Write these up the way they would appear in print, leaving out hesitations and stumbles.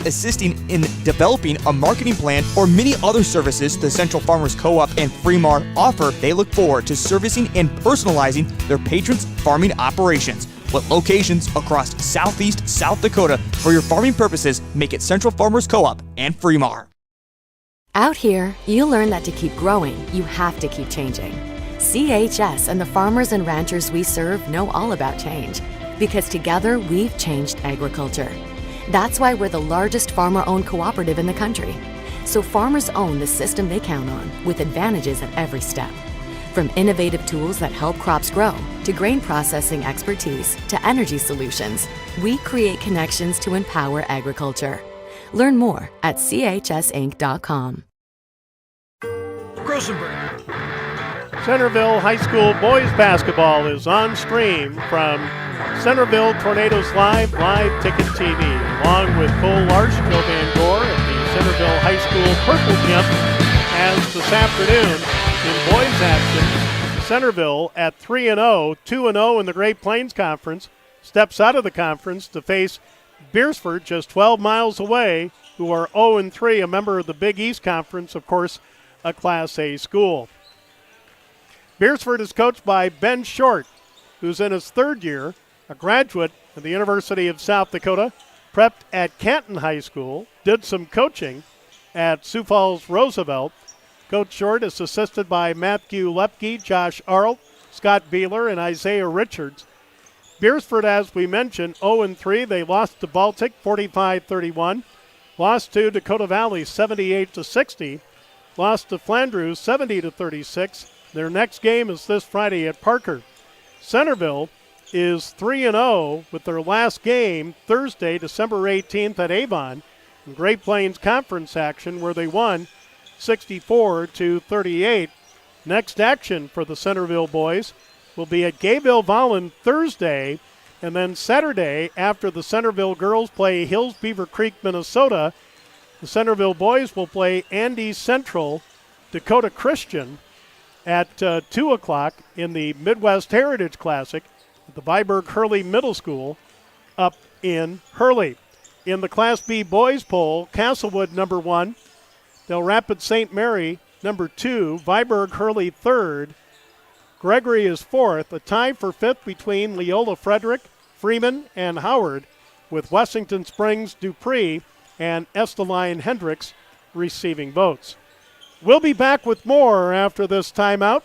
assisting in developing a marketing plan, or many other services the Central Farmers Co-op and Fremar offer, they look forward to servicing and personalizing their patrons' farming operations. With locations across southeast South Dakota for your farming purposes, make it Central Farmers Co-op and Fremar. Out here, you learn that to keep growing, you have to keep changing. CHS and the farmers and ranchers we serve know all about change, because together we've changed agriculture. That's why we're the largest farmer-owned cooperative in the country. So farmers own the system they count on, with advantages at every step. From innovative tools that help crops grow, to grain processing expertise, to energy solutions, we create connections to empower agriculture. Learn more at chsinc.com. Centerville High School boys basketball is on stream from Centerville Tornadoes Live Ticket TV, along with Cole Larson, Joe Van Gore at the Centerville High School Purple Gym. As this afternoon in boys action, Centerville at 3-0, 2-0 in the Great Plains Conference, steps out of the conference to face Beresford, just 12 miles away, who are 0-3, a member of the Big East Conference, of course, a Class A school. Beresford is coached by Ben Short, who's in his third year, a graduate of the University of South Dakota, prepped at Canton High School, did some coaching at Sioux Falls Roosevelt. Coach Short is assisted by Matthew Lepke, Josh Arlt, Scott Beeler, and Isaiah Richards. Beresford, as we mentioned, 0-3. They lost to Baltic 45-31, lost to Dakota Valley 78-60, lost to Flandreau 70-36. Their next game is this Friday at Parker. Centerville is 3-0 with their last game Thursday, December 18th at Avon in Great Plains Conference action, where they won 64-38. Next action for the Centerville boys will be at Gayville-Vollen Thursday, and then Saturday, after the Centerville girls play Hills Beaver Creek, Minnesota, the Centerville boys will play Andy Central, Dakota Christian, at 2 o'clock in the Midwest Heritage Classic at the Viborg-Hurley Middle School up in Hurley. In the Class B boys poll, Castlewood number 1, Del Rapid St. Mary number 2, Viborg-Hurley 3rd, Gregory is 4th, a tie for 5th between Leola Frederick, Freeman, and Howard, with Wessington Springs, Dupree, and Esteline Hendricks receiving votes. We'll be back with more after this timeout.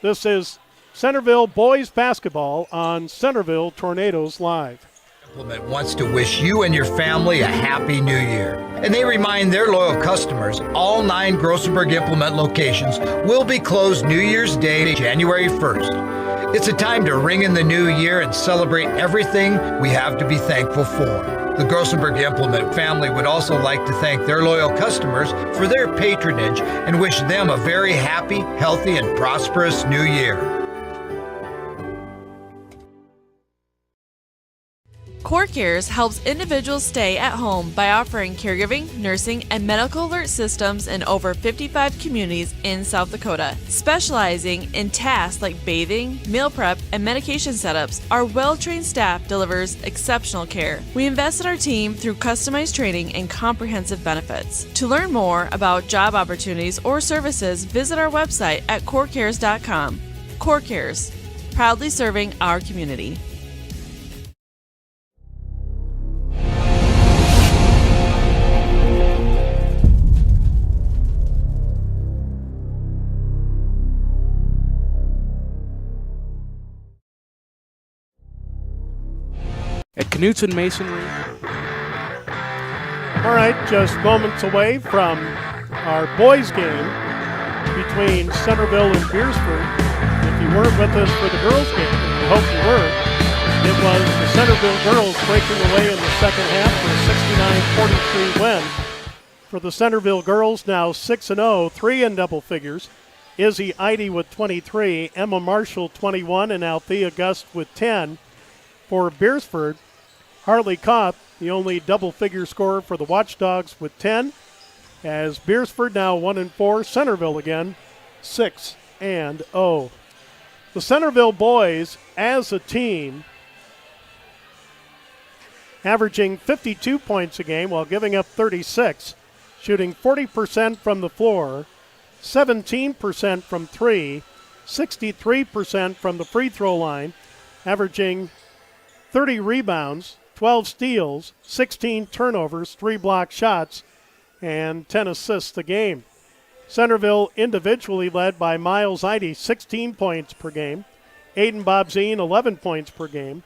This is Centerville boys basketball on Centerville Tornadoes Live. Implement wants to wish you and your family a happy new year. And they remind their loyal customers all 9 Grossenberg Implement locations will be closed New Year's Day, January 1st. It's a time to ring in the new year and celebrate everything we have to be thankful for. The Grossenberg Implement family would also like to thank their loyal customers for their patronage and wish them a very happy, healthy, and prosperous new year. CoreCares helps individuals stay at home by offering caregiving, nursing, and medical alert systems in over 55 communities in South Dakota. Specializing in tasks like bathing, meal prep, and medication setups, our well-trained staff delivers exceptional care. We invest in our team through customized training and comprehensive benefits. To learn more about job opportunities or services, visit our website at corecares.com. CoreCares, proudly serving our community. At Knutson Masonry. All right, just moments away from our boys game between Centerville and Beresford. If you weren't with us for the girls game, and we hope you were, it was the Centerville girls breaking away in the second half for a 69-43 win. For the Centerville girls, now 6-0, 3 in double figures. Izzy Eide with 23, Emma Marshall 21, and Althea Gust with 10. For Beresford, Harley Koth, the only double-figure scorer for the Watchdogs with 10, as Beresford now 1-4, Centerville again 6-0. The Centerville boys, as a team, averaging 52 points a game while giving up 36, shooting 40% from the floor, 17% from three, 63% from the free throw line, averaging 30 rebounds, 12 steals, 16 turnovers, 3 block shots, and 10 assists a game. Centerville individually led by Miles Eide, 16 points per game. Aiden Bobzine, 11 points per game.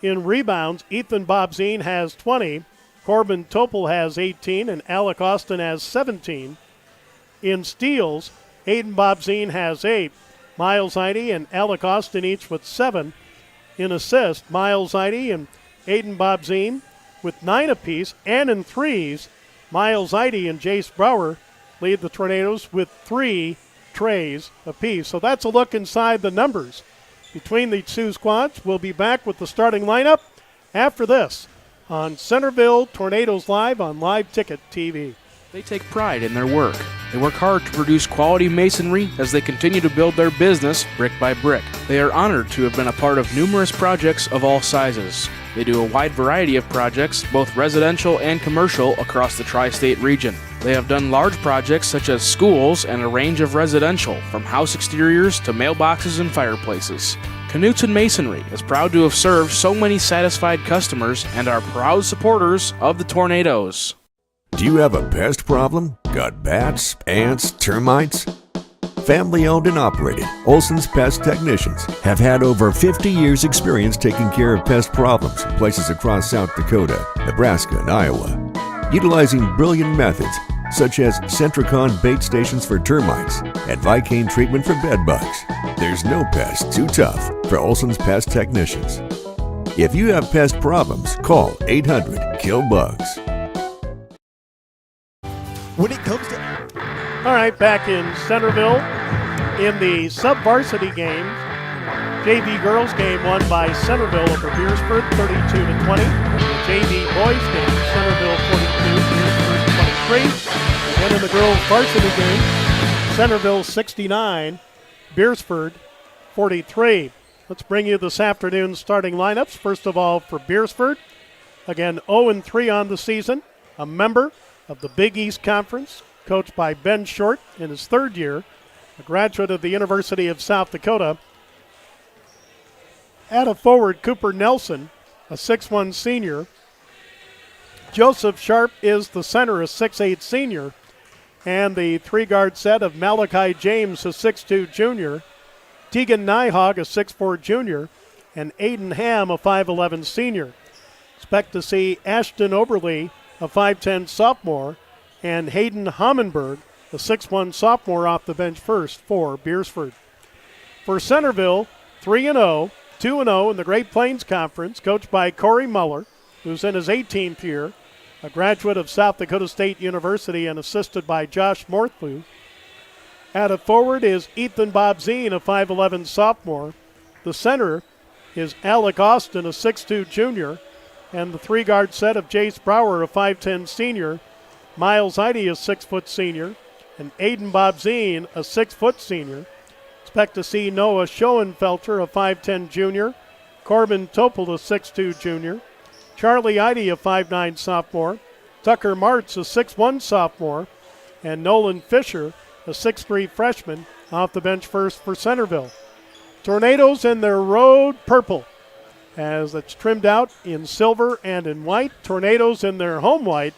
In rebounds, Ethan Bobzine has 20, Corbin Topel has 18, and Alec Austin has 17. In steals, Aiden Bobzine has 8, Miles Eide and Alec Austin each with 7. In assists, Miles Eide and Aiden Bobzine with 9 apiece, and in threes, Miles Eide and Jace Brower lead the Tornadoes with 3 trays apiece. So that's a look inside the numbers between the two squads. We'll be back with the starting lineup after this on Centerville Tornadoes Live on Live Ticket TV. They take pride in their work. They work hard to produce quality masonry as they continue to build their business brick by brick. They are honored to have been a part of numerous projects of all sizes. They do a wide variety of projects, both residential and commercial, across the tri-state region. They have done large projects such as schools and a range of residential, from house exteriors to mailboxes and fireplaces. Knutson Masonry is proud to have served so many satisfied customers and are proud supporters of the Tornadoes. Do you have a pest problem? Got bats, ants, termites? Family owned and operated, Olson's Pest Technicians have had over 50 years experience taking care of pest problems in places across South Dakota, Nebraska, and Iowa. Utilizing brilliant methods such as Centricon bait stations for termites and Vicane treatment for bed bugs, there's no pest too tough for Olson's Pest Technicians. If you have pest problems, call 800-KILL-BUGS. When it comes to All right, back in Centerville in the sub-varsity game. JV girls game won by Centerville over Beresford 32-20. The JV boys game, Centerville 42, Beresford 23. And in the girls varsity game, Centerville 69, Beresford 43. Let's bring you this afternoon's starting lineups. First of all, for Beresford, again 0-3 on the season, a member of the Big East Conference, coached by Ben Short in his third year, a graduate of the University of South Dakota. At a forward, Cooper Nelson, a 6'1 senior. Joseph Sharp is the center, a 6'8 senior. And the 3-guard set of Malachi James, a 6'2 junior. Tegan Nyhog, a 6'4 junior. And Aiden Ham, a 5'11 senior. Expect to see Ashton Oberle, a 5'10 sophomore, and Hayden Hommenberg, a 6'1 sophomore, off the bench first for Beresford. For Centerville, 3-0, 2-0 in the Great Plains Conference, coached by Corey Muller, who's in his 18th year, a graduate of South Dakota State University and assisted by Josh Morthlew. At a forward is Ethan Bobzine, a 5'11 sophomore. The center is Alec Austin, a 6'2 junior, and the 3-guard set of Jace Brower, a 5'10 senior, Miles Eide, a 6' senior, and Aiden Bobzine, a 6' senior. Expect to see Noah Schoenfelter, a 5'10 junior, Corbin Topel, a 6'2 junior, Charlie Eide, a 5'9 sophomore, Tucker Martz, a 6'1 sophomore, and Nolan Fisher, a 6'3 freshman, off the bench first for Centerville. Tornadoes in their road purple, as it's trimmed out in silver and in white. Tornadoes in their home white,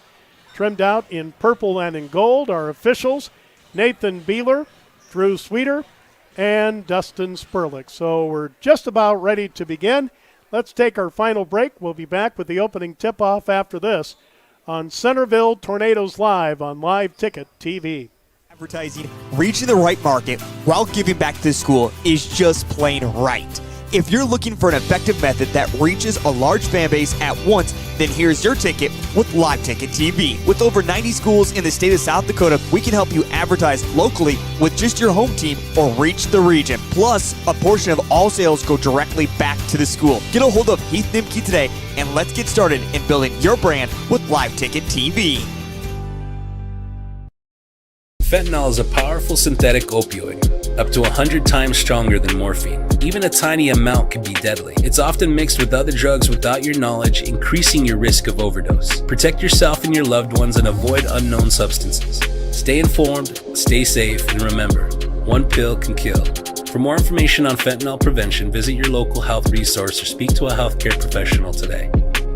trimmed out in purple and in gold. Our officials, Nathan Beeler, Drew Sweeter, and Dustin Sperlich. So we're just about ready to begin. Let's take our final break. We'll be back with the opening tip-off after this on Centerville Tornadoes Live on Live Ticket TV. advertising, reaching the right market while giving back to the school is just plain right. If you're looking for an effective method that reaches a large fan base at once, then here's your ticket with Live Ticket TV. With over 90 schools in the state of South Dakota, we can help you advertise locally with just your home team or reach the region. Plus, a portion of all sales go directly back to the school. Get a hold of Heath Nimke today, and let's get started in building your brand with Live Ticket TV. Fentanyl is a powerful synthetic opioid. up to 100 times stronger than morphine. Even a tiny amount can be deadly. It's often mixed with other drugs without your knowledge, increasing your risk of overdose. Protect yourself and your loved ones and avoid unknown substances. Stay informed, stay safe, and remember, one pill can kill. For more information on fentanyl prevention, visit your local health resource or speak to a healthcare professional today.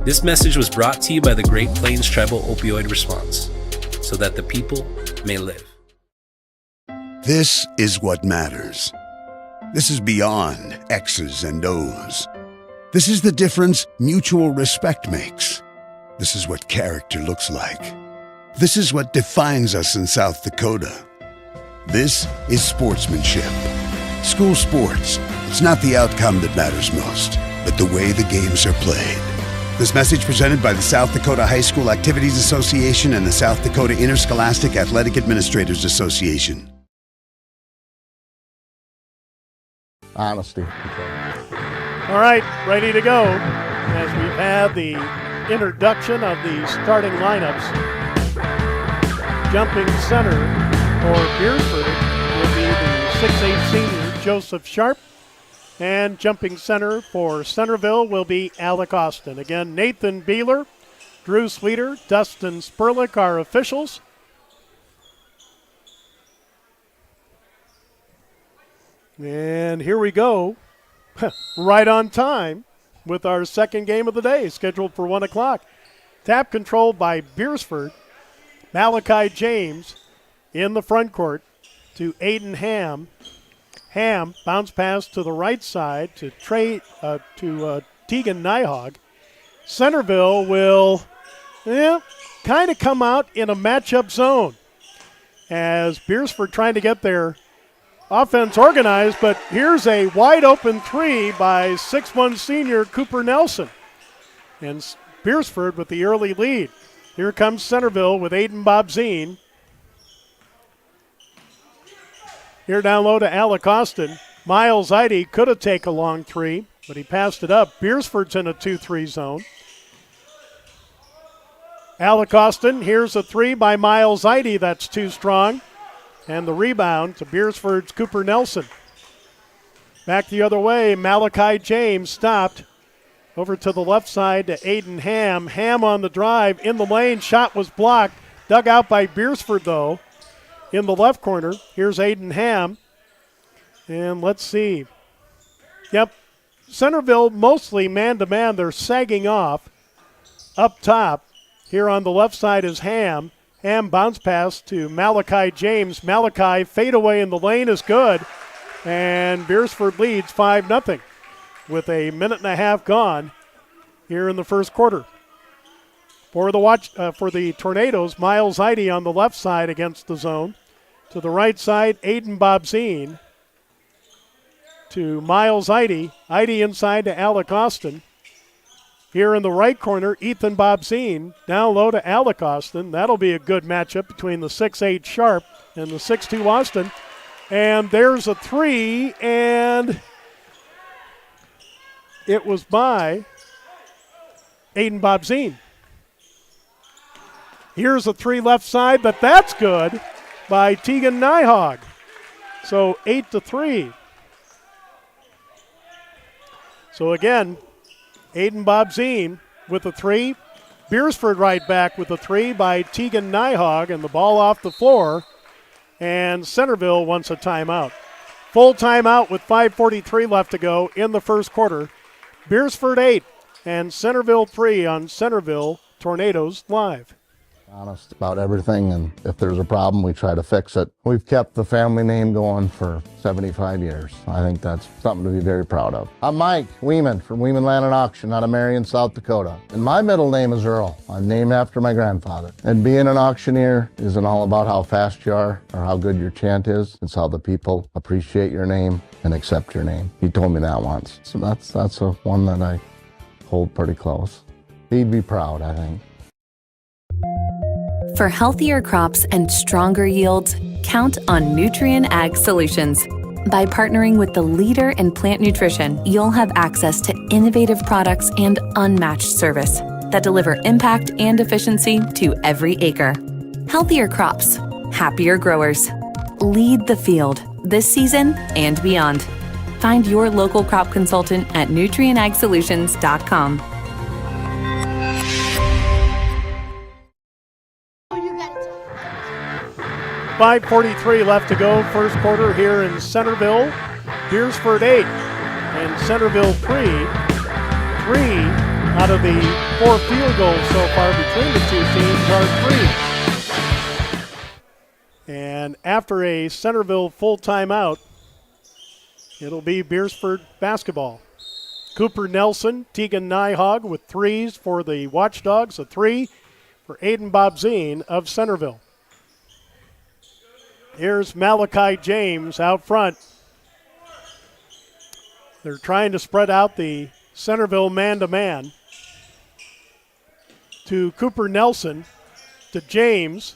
This message was brought to you by the Great Plains Tribal Opioid Response, so that the people may live. This is what matters. This is beyond X's and O's. This is the difference mutual respect makes. This is what character looks like. This is what defines us in South Dakota. This is sportsmanship. School sports, it's not the outcome that matters most, but the way the games are played. This message presented by the South Dakota High School Activities Association and the South Dakota Interscholastic Athletic Administrators Association. Honesty. All right, ready to go as we've had the introduction of the starting lineups. Jumping center for Beresford will be the 6'8 senior Joseph Sharp, and jumping center for Centerville will be Alec Austin. Again, Nathan Beeler, Drew Sweeter, Dustin Sperlich are officials. And here we go, right on time with our second game of the day, scheduled for 1 o'clock. Tap controlled by Beresford. Malachi James in the front court to Aiden Ham. Ham, bounce pass to the right side to Tegan Nyhog. Centerville will kind of come out in a matchup zone as Beresford trying to get their offense organized, but here's a wide open three by 6'1 senior Cooper Nelson. And Beresford with the early lead. Here comes Centerville with Aiden Bobzine. Here down low to Alec Austin. Miles Eide could have taken a long three, but he passed it up. Beresford's in a 2-3 zone. Alec Austin, here's a three by Miles Eide. That's too strong. And the rebound to Beresford's Cooper Nelson. Back the other way, Malachi James stopped. Over to the left side to Aiden Ham. Ham on the drive, in the lane, shot was blocked. Dug out by Beresford, though. In the left corner, here's Aiden Ham. And let's see. Yep, Centerville mostly man-to-man. They're sagging off. Up top, here on the left side is Ham. Ham bounce pass to Malachi James. Malachi fadeaway in the lane is good. And Beresford leads 5-0 with a minute and a half gone here in the first quarter. For the Tornadoes, Miles Eide on the left side against the zone. To the right side, Aiden Bobzine. To Miles Eide. Eide inside to Alec Austin. Here in the right corner, Ethan Bobzine. Down low to Alec Austin. That'll be a good matchup between the 6'8 Sharp and the 6'2 Austin. And there's a three, and it was by Aiden Bobzine. Here's a three left side, but that's good by Tegan Nyhog. So 8-3. So again, Aiden Bobzine with a three. Beresford right back with a three by Tegan Nyhog, and the ball off the floor. And Centerville wants a timeout. Full timeout with 5:43 left to go in the first quarter. Beresford 8 and Centerville 3 on Centerville Tornadoes Live. Honest about everything, and if there's a problem, we try to fix it. We've kept the family name going for 75 years. I think that's something to be very proud of. I'm Mike Weeman from Weeman Land and Auction out of Marion, South Dakota. And my middle name is Earl. I'm named after my grandfather. And being an auctioneer isn't all about how fast you are or how good your chant is. It's how the people appreciate your name and accept your name. He told me that once. So that's a one that I hold pretty close. He'd be proud, I think. For healthier crops and stronger yields, count on Nutrien Ag Solutions. By partnering with the leader in plant nutrition, you'll have access to innovative products and unmatched service that deliver impact and efficiency to every acre. Healthier crops, happier growers. Lead the field this season and beyond. Find your local crop consultant at nutrienagsolutions.com. 5:43 left to go, first quarter here in Centerville. Beresford 8 and Centerville 3. 3 out of the 4 field goals so far between the two teams are 3. And after a Centerville full timeout, it'll be Beresford basketball. Cooper Nelson, Tegan Nyhog with threes for the Watchdogs, a 3 for Aiden Bobzine of Centerville. Here's Malachi James out front. They're trying to spread out the Centerville man-to-man. To Cooper Nelson, to James.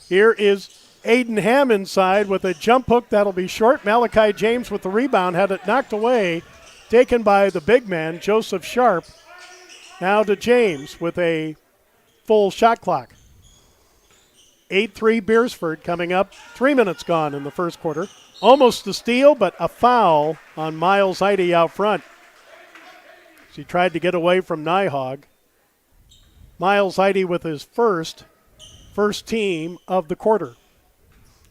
Here is Aiden Ham inside with a jump hook that'll be short. Malachi James with the rebound, had it knocked away, taken by the big man, Joseph Sharp. Now to James with a full shot clock. 8-3 Beresford coming up. 3 minutes gone in the first quarter. Almost a steal, but a foul on Miles Heide out front. He tried to get away from Nyhog. Miles Heide with his first team of the quarter.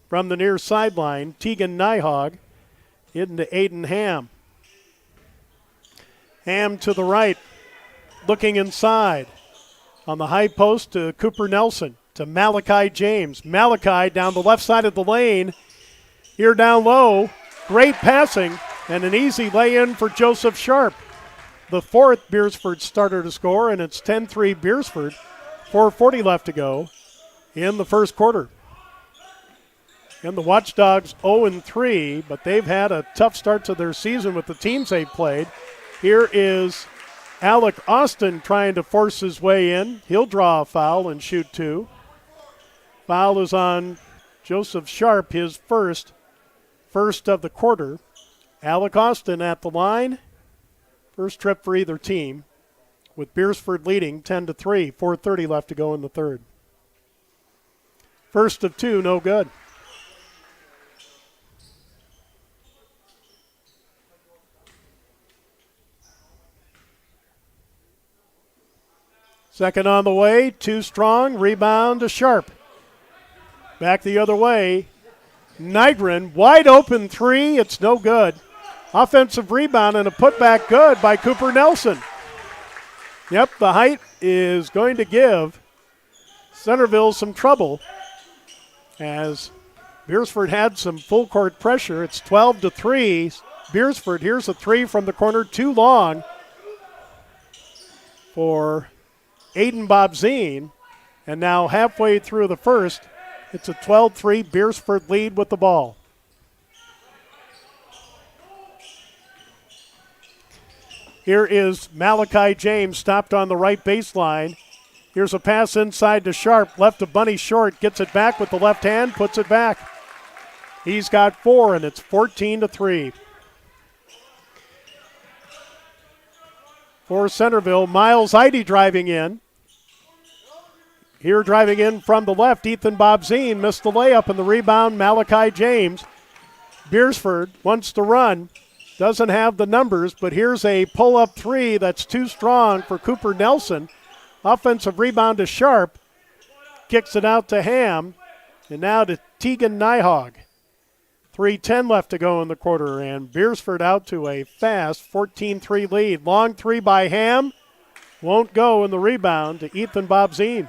From the near sideline, Tegan Nyhog into Aiden Ham. Ham to the right, looking inside. On the high post to Cooper Nelson. To Malachi James. Malachi down the left side of the lane. Here down low. Great passing and an easy lay-in for Joseph Sharp. The 4th Beresford starter to score, and it's 10-3 Beresford. 4:40 left to go in the first quarter. And the Watchdogs 0-3, but they've had a tough start to their season with the teams they've played. Here is Alec Austin trying to force his way in. He'll draw a foul and shoot 2. Foul is on Joseph Sharp, his first of the quarter. Alec Austin at the line. First trip for either team, with Beresford leading 10-3. 4:30 left to go in the third. First of 2, no good. Second on the way, too strong. Rebound to Sharp. Back the other way. Nygren, wide open 3. It's no good. Offensive rebound and a putback good by Cooper Nelson. Yep, the height is going to give Centerville some trouble as Beresford had some full court pressure. It's 12-3. Beresford, here's a 3 from the corner, too long for Aiden Bobzine. And now halfway through the first, it's a 12-3 Beresford lead with the ball. Here is Malachi James, stopped on the right baseline. Here's a pass inside to Sharp, left to Bunny short, gets it back with the left hand, puts it back. He's got 4, and it's 14-3. For Centerville, Miles Heide driving in. Here driving in from the left, Ethan Bobzine missed the layup and the rebound, Malachi James. Beresford wants to run, doesn't have the numbers, but here's a pull-up 3 that's too strong for Cooper Nelson. Offensive rebound to Sharp, kicks it out to Ham, and now to Tegan Nyhog. 3:10 left to go in the quarter, and Beresford out to a fast 14-3 lead. Long 3 by Ham, won't go in the rebound to Ethan Bobzine.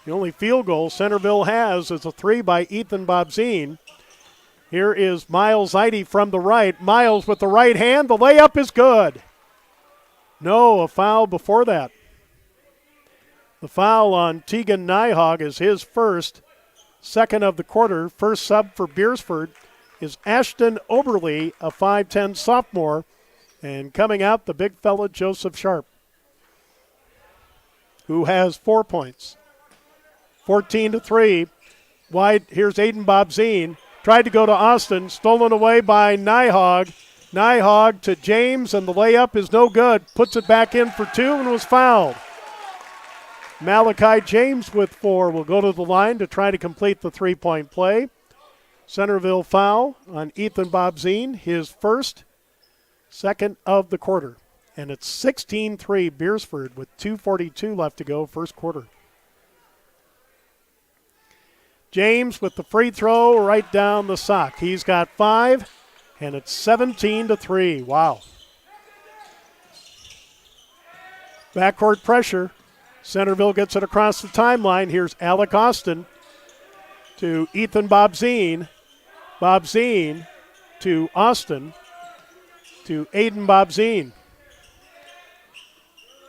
The only field goal Centerville has is a 3 by Ethan Bobzine. Here is Miles Heide from the right. Miles with the right hand. The layup is good. No, a foul before that. The foul on Tegan Nyhog is his first, second of the quarter. First sub for Beresford is Ashton Oberly, a 5'10 sophomore. And coming out, the big fella Joseph Sharp, who has 4 points. 14-3. Wide, here's Aiden Bobzine. Tried to go to Austin, stolen away by Nyhog. Nyhog to James, and the layup is no good. Puts it back in for 2 and was fouled. Malachi James with 4 will go to the line to try to complete the 3-point play. Centerville foul on Ethan Bobzien, his first, second of the quarter. And it's 16-3 Beresford with 2:42 left to go, first quarter. James with the free throw right down the sock. He's got 5, and it's 17-3. Wow. Backcourt pressure. Centerville gets it across the timeline. Here's Alec Austin to Ethan Bobzien. Bobzien to Austin to Aiden Bobzien.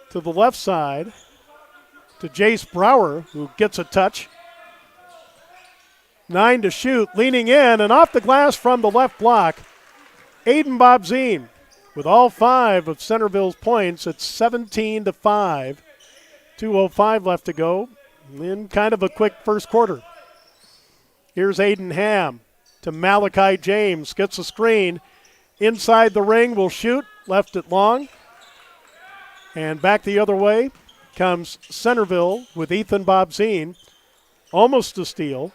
To the left side to Jace Brower, who gets a touch. 9 to shoot, leaning in, and off the glass from the left block, Aiden Bobzien. With all 5 of Centerville's points, it's 17-5. 2:05 left to go in kind of a quick first quarter. Here's Aiden Ham to Malachi James. Gets a screen. Inside the ring, will shoot. Left it long. And back the other way comes Centerville with Ethan Bobzien. Almost a steal.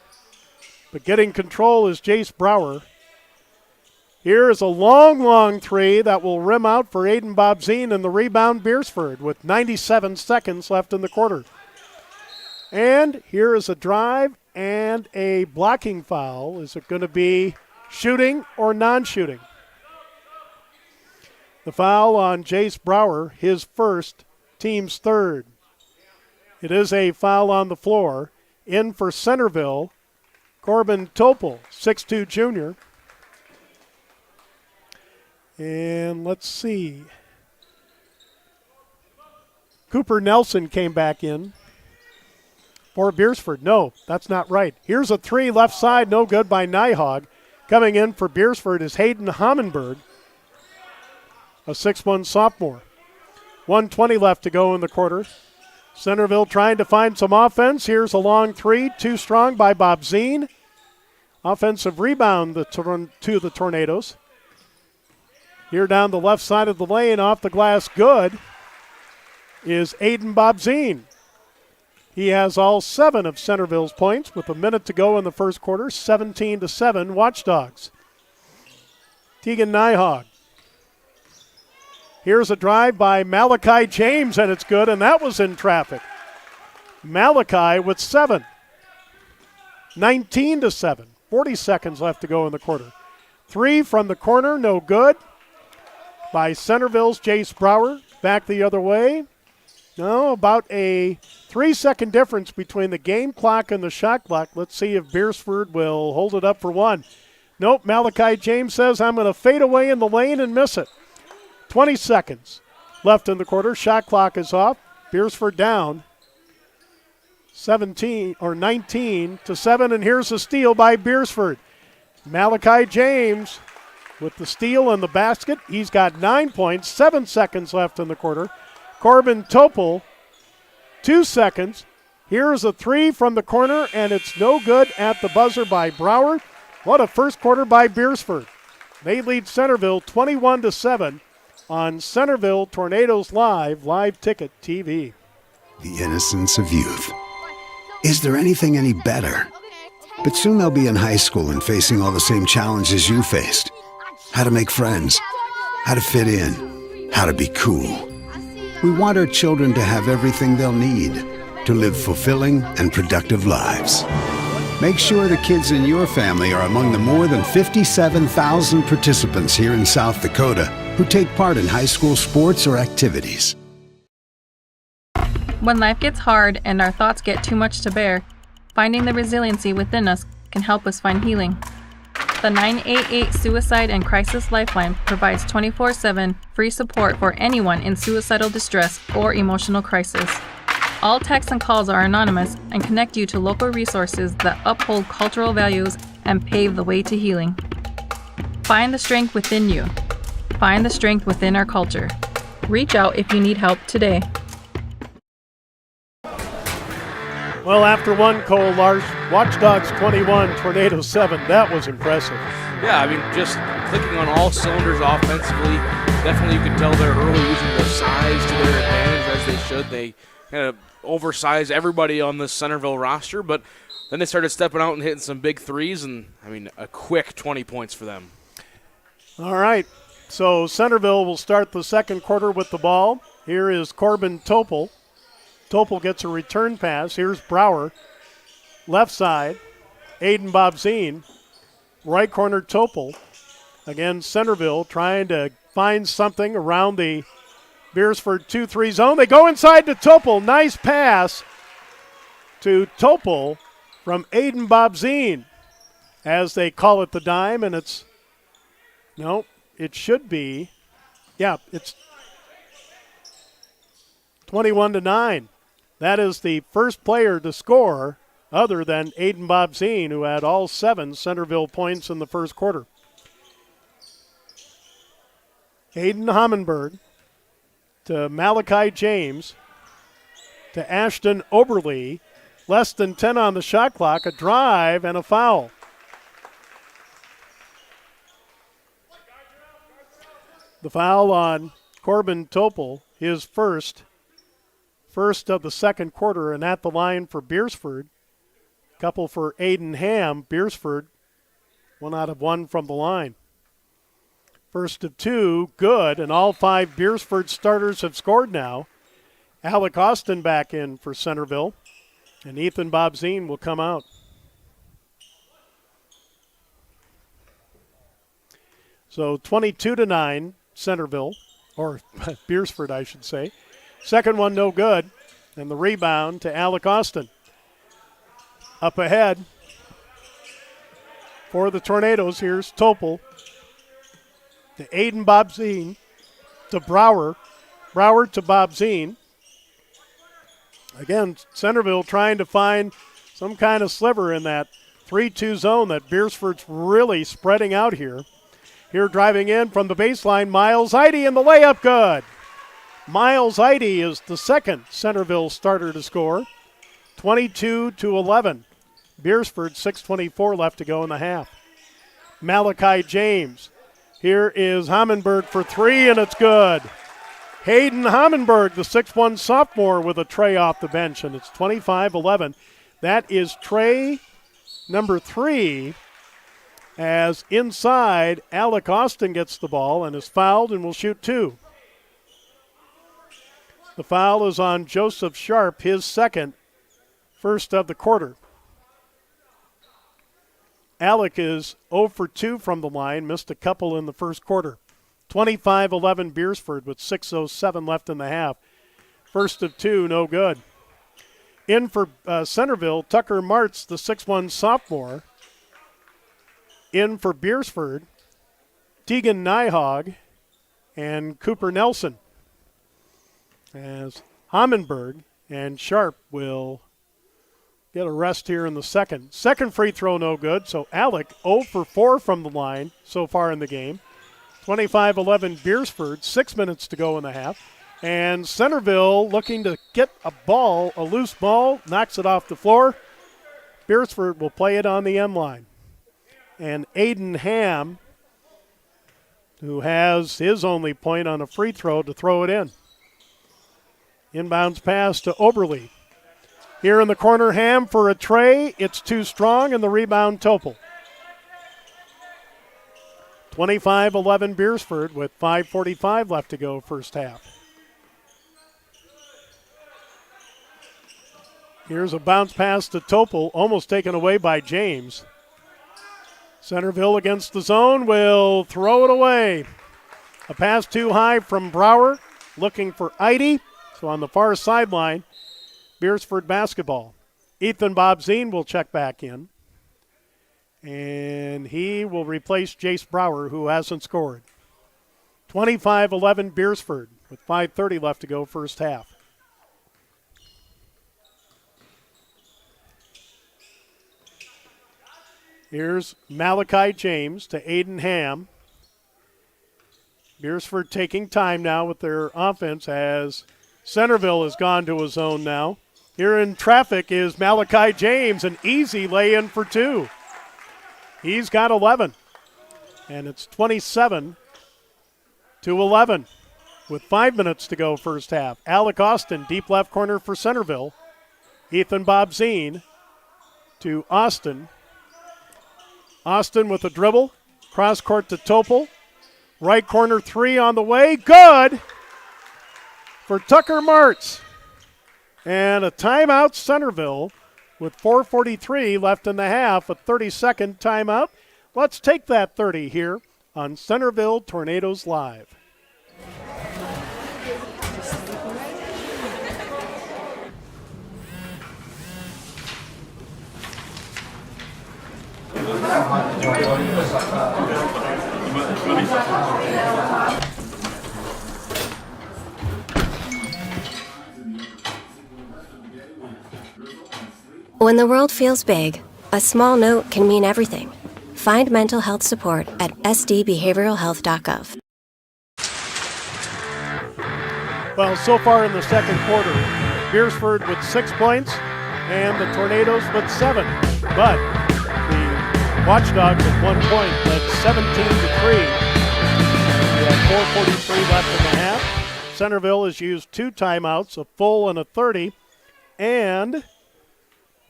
But getting control is Jace Brower. Here is a long, long three that will rim out for Aiden Bobzien, and the rebound Beresford with 97 seconds left in the quarter. And here is a drive and a blocking foul. Is it going to be shooting or non-shooting? The foul on Jace Brower, his first, team's third. It is a foul on the floor. In for Centerville, Corbin Topel, 6'2 junior. And let's see. Cooper Nelson came back in for Beresford. No, that's not right. Here's a three left side, no good by Nyhog. Coming in for Beresford is Hayden Hommenberg, a 6'1 sophomore. 1:20 left to go in the quarter. Centerville trying to find some offense. Here's a long three, too strong by Bobzien. Offensive rebound to the Tornadoes. Here down the left side of the lane, off the glass, good, is Aiden Bobzien. He has all 7 of Centerville's points with a minute to go in the first quarter, 17-7, Watchdogs. Tegan Nyhog. Here's a drive by Malachi James, and it's good, and that was in traffic. Malachi with 7. 19-7, 40 seconds left to go in the quarter. 3 from the corner, no good. By Centerville's Jace Brower. Back the other way. No, about a 3-second difference between the game clock and the shot clock. Let's see if Beresford will hold it up for one. Nope, Malachi James says, I'm going to fade away in the lane and miss it. 20 seconds left in the quarter. Shot clock is off. Beresford down 19-7, and here's a steal by Beresford. Malachi James with the steal and the basket. He's got 9 points, 7 seconds left in the quarter. Corbin Topel, 2 seconds. Here's a three from the corner, and it's no good at the buzzer by Brower. What a first quarter by Beresford. They lead Centerville 21-7 on Centerville Tornadoes Live Ticket TV. The innocence of youth. Is there anything any better? But soon they'll be in high school and facing all the same challenges you faced. How to make friends, how to fit in, how to be cool. We want our children to have everything they'll need to live fulfilling and productive lives. Make sure the kids in your family are among the more than 57,000 participants here in South Dakota who take part in high school sports or activities. When life gets hard and our thoughts get too much to bear, finding the resiliency within us can help us find healing. The 988 Suicide and Crisis Lifeline provides 24/7 free support for anyone in suicidal distress or emotional crisis. All texts and calls are anonymous and connect you to local resources that uphold cultural values and pave the way to healing. Find the strength within you. Find the strength within our culture. Reach out if you need help today. Well, after one, Cole Lars, Watchdogs 21, Tornadoes 7. That was impressive. Yeah, I mean, just clicking on all cylinders offensively. Definitely you can tell they're early using their size to their advantage as they should. They kind of oversize everybody on this Centerville roster, but Then they started stepping out and hitting some big threes, and, a quick 20 points for them. All right, so Centerville will start the second quarter with the ball. Here is Corbin Topel. Topel gets a return pass. Here's Brower. Left side, Aiden Bobzine. Right corner, Topel. Again, Centerville trying to find something around the Beresford 2-3 zone. They go inside to Topel. Nice pass to Topel from Aiden Bobzine, as they call it the dime, and it's it's 21-9. That is the first player to score other than Aiden Bobzine, who had all 7 Centerville points in the first quarter. Aiden Hammenberg to Malachi James to Ashton Oberle. Less than 10 on the shot clock, a drive and a foul. The foul on Corbin Topel, his first of the second quarter, and at the line for Beresford. Couple for Aiden Ham. Beresford, 1 out of 1 from the line. First of 2, good, and all 5 Beresford starters have scored now. Alec Austin back in for Centerville, and Ethan Bobzine will come out. So 22-9, Centerville, or Beresford, I should say. Second one, no good, and the rebound to Alec Austin. Up ahead for the Tornadoes, here's Topel to Aiden Bobzine to Brower. Brower to Bobzine. Again, Centerville trying to find some kind of sliver in that 3-2 zone that Beresford's really spreading out here. Here driving in from the baseline, Miles Eide, and the layup good. Miles Eide is the second Centerville starter to score. 22-11. Beresford, 6:24 left to go in the half. Malachi James. Here is Hammenberg for 3, and it's good. Hayden Hammenberg, the 6'1 sophomore, with a tray off the bench, and it's 25-11. That is tray number 3, as inside Alec Austin gets the ball and is fouled and will shoot 2. The foul is on Joseph Sharp, his second, first of the quarter. Alec is 0 for 2 from the line, missed a couple in the first quarter. 25-11 Beresford with 6:07 left in the half. First of 2, no good. In for Centerville, Tucker Martz, the 6'1 sophomore. In for Beresford, Tegan Nyhog and Cooper Nelson. As Hammenberg and Sharp will get a rest here in the second. Second free throw, no good. So Alec 0 for 4 from the line so far in the game. 25-11 Beresford, 6 minutes to go in the half. And Centerville looking to get a loose ball, knocks it off the floor. Beresford will play it on the M line. And Aiden Ham, who has his only point on a free throw, to throw it in. Inbounds pass to Oberle. Here in the corner, Ham for a tray. It's too strong, and the rebound, Topel. 25-11 Beresford with 5:45 left to go first half. Here's a bounce pass to Topel, almost taken away by James. Centerville against the zone will throw it away. A pass too high from Brower, looking for Eide. So on the far sideline, Beresford basketball. Ethan Bobzine will check back in. And he will replace Jace Brower, who hasn't scored. 25-11 Beresford with 5:30 left to go first half. Here's Malachi James to Aiden Ham. Beresford taking time now with their offense as Centerville has gone to a zone now. Here in traffic is Malachi James, an easy lay-in for 2. He's got 11, and it's 27-11 with 5 minutes to go first half. Alec Austin, deep left corner for Centerville. Ethan Bobzine to Austin. Austin with a dribble. Cross court to Topol. Right corner three on the way. Good for Tucker Martz. And a timeout, Centerville, with 4:43 left in the half, a 30-second timeout. Let's take that 30 here on Centerville Tornadoes Live. When the world feels big, a small note can mean everything. Find mental health support at sdbehavioralhealth.gov. Well, so far in the second quarter, Beresford with 6 points and the Tornadoes with 7. But the Watchdogs at 1 point led 17-3. We have 4:43 left in the half. Centerville has used 2 timeouts, a full and a 30. And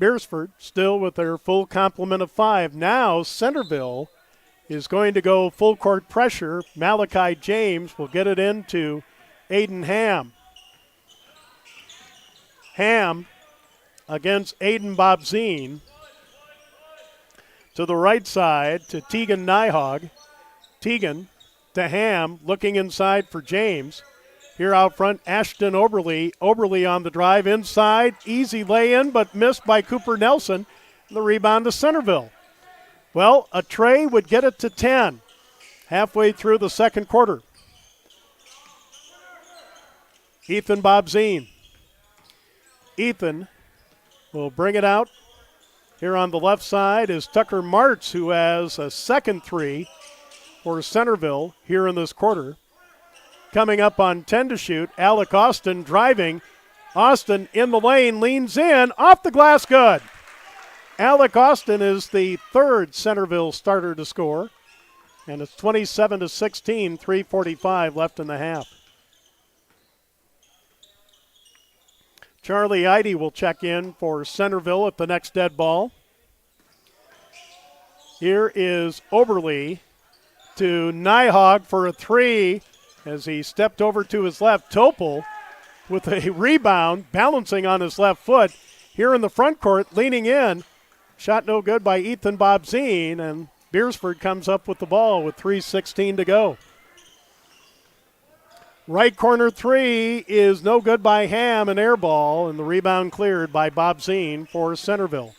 Beresford still with their full complement of 5. Now Centerville is going to go full court pressure. Malachi James will get it into Aiden Ham. Ham against Aiden Bobzine. To the right side to Tegan Nyhog. Tegan to Ham, looking inside for James. Here out front, Ashton Oberly. Oberly on the drive inside. Easy lay-in, but missed by Cooper Nelson. The rebound to Centerville. Well, a tray would get it to 10 halfway through the second quarter. Ethan Bobzine. Ethan will bring it out. Here on the left side is Tucker Martz, who has a second 3 for Centerville here in this quarter. Coming up on 10 to shoot, Alec Austin driving. Austin in the lane, leans in, off the glass, good. Alec Austin is the third Centerville starter to score. And it's 27-16, 3:45 left in the half. Charlie Eide will check in for Centerville at the next dead ball. Here is Oberly to Nyhog for a 3. As he stepped over to his left, Topol with a rebound, balancing on his left foot. Here in the front court, leaning in. Shot no good by Ethan Bobzine, and Beresford comes up with the ball with 3:16 to go. Right corner 3 is no good by Ham, an air ball, and the rebound cleared by Bobzine for Centerville.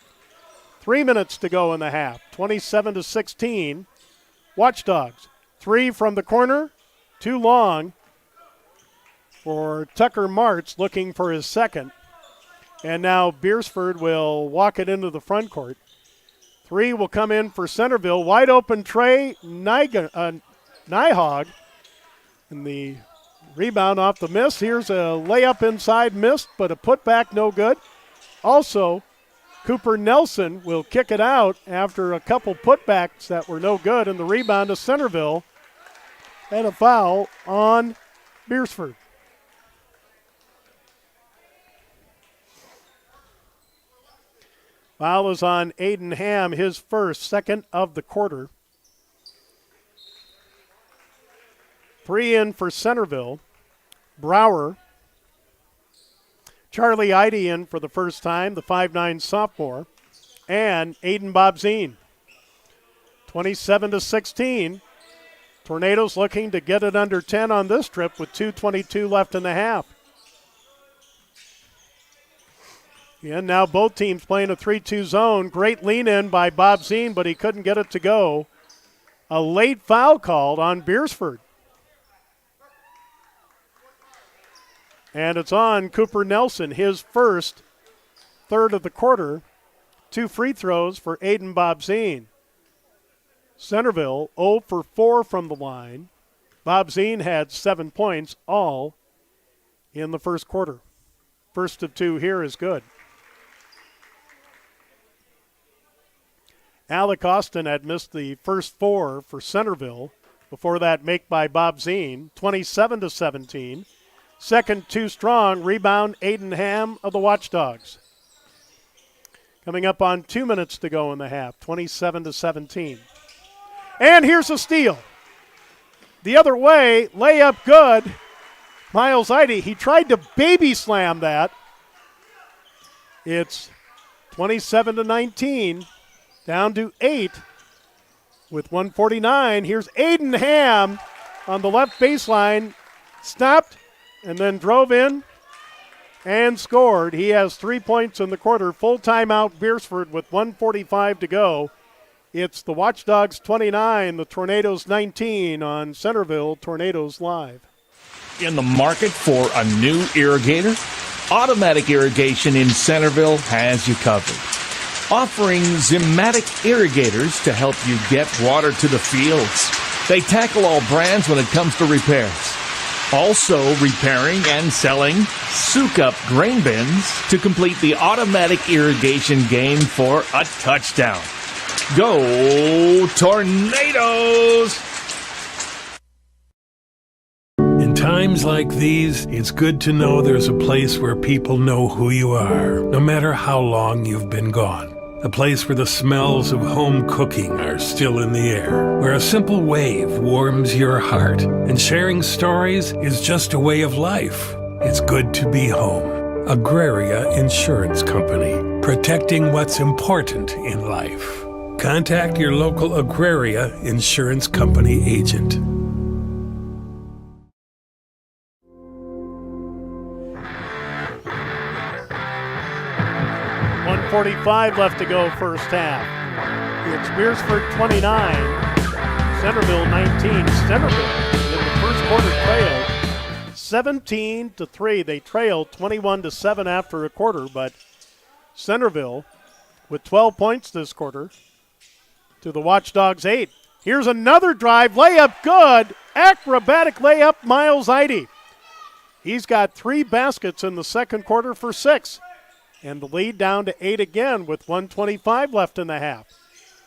3 minutes to go in the half, 27-16. Watchdogs, 3 from the corner. Too long for Tucker Martz, looking for his second. And now Beresford will walk it into the front court. 3 will come in for Centerville. Wide open tray, Nyhog. And the rebound off the miss. Here's a layup inside, missed, but a putback no good. Also, Cooper Nelson will kick it out after a couple putbacks that were no good. And the rebound to Centerville. And a foul on Beresford. Foul is on Aiden Ham, his first, second of the quarter. 3 in for Centerville. Brower. Charlie Eide in for the first time, the 5'9 sophomore. And Aiden Bobzine. 27-16. Tornadoes looking to get it under 10 on this trip with 2:22 left in the half. And now both teams playing a 3-2 zone. Great lean in by Bobzine, but he couldn't get it to go. A late foul called on Beresford. And it's on Cooper Nelson, his first, third of the quarter. 2 free throws for Aiden Bobzine. Centerville 0 for 4 from the line. Bobzine had 7 points, all in the first quarter. First of 2 here is good. Alec Austin had missed the first 4 for Centerville. Before that, make by Bobzine, 27-17. Second, too strong. Rebound, Aiden Ham of the Watchdogs. Coming up on 2 minutes to go in the half, 27-17. And here's a steal. The other way, layup good. Miles Eide, he tried to baby slam that. It's 27-19, down to 8 with 1:49. Here's Aiden Ham on the left baseline, stopped and then drove in and scored. He has 3 points in the quarter. Full timeout, Beresford with 1:45 to go. It's the Watchdogs 29, the Tornadoes 19 on Centerville Tornadoes Live. In the market for a new irrigator? Automatic Irrigation in Centerville has you covered. Offering Zimatic irrigators to help you get water to the fields. They tackle all brands when it comes to repairs. Also repairing and selling soak-up grain bins to complete the automatic irrigation game for a touchdown. Go Tornadoes! In times like these, it's good to know there's a place where people know who you are, no matter how long you've been gone. A place where the smells of home cooking are still in the air, where a simple wave warms your heart, and sharing stories is just a way of life. It's good to be home. Agraria Insurance Company, protecting what's important in life. Contact your local Agraria Insurance Company agent. 1:45 left to go first half. It's Beresford 29, Centerville 19. Centerville in the first quarter trailed 17-3. They trailed 21-7 after a quarter, but Centerville with 12 points this quarter to the Watchdogs 8. Here's another drive, layup good, acrobatic layup, Miles Eide. He's got 3 baskets in the second quarter for 6. And the lead down to 8 again with 1:25 left in the half.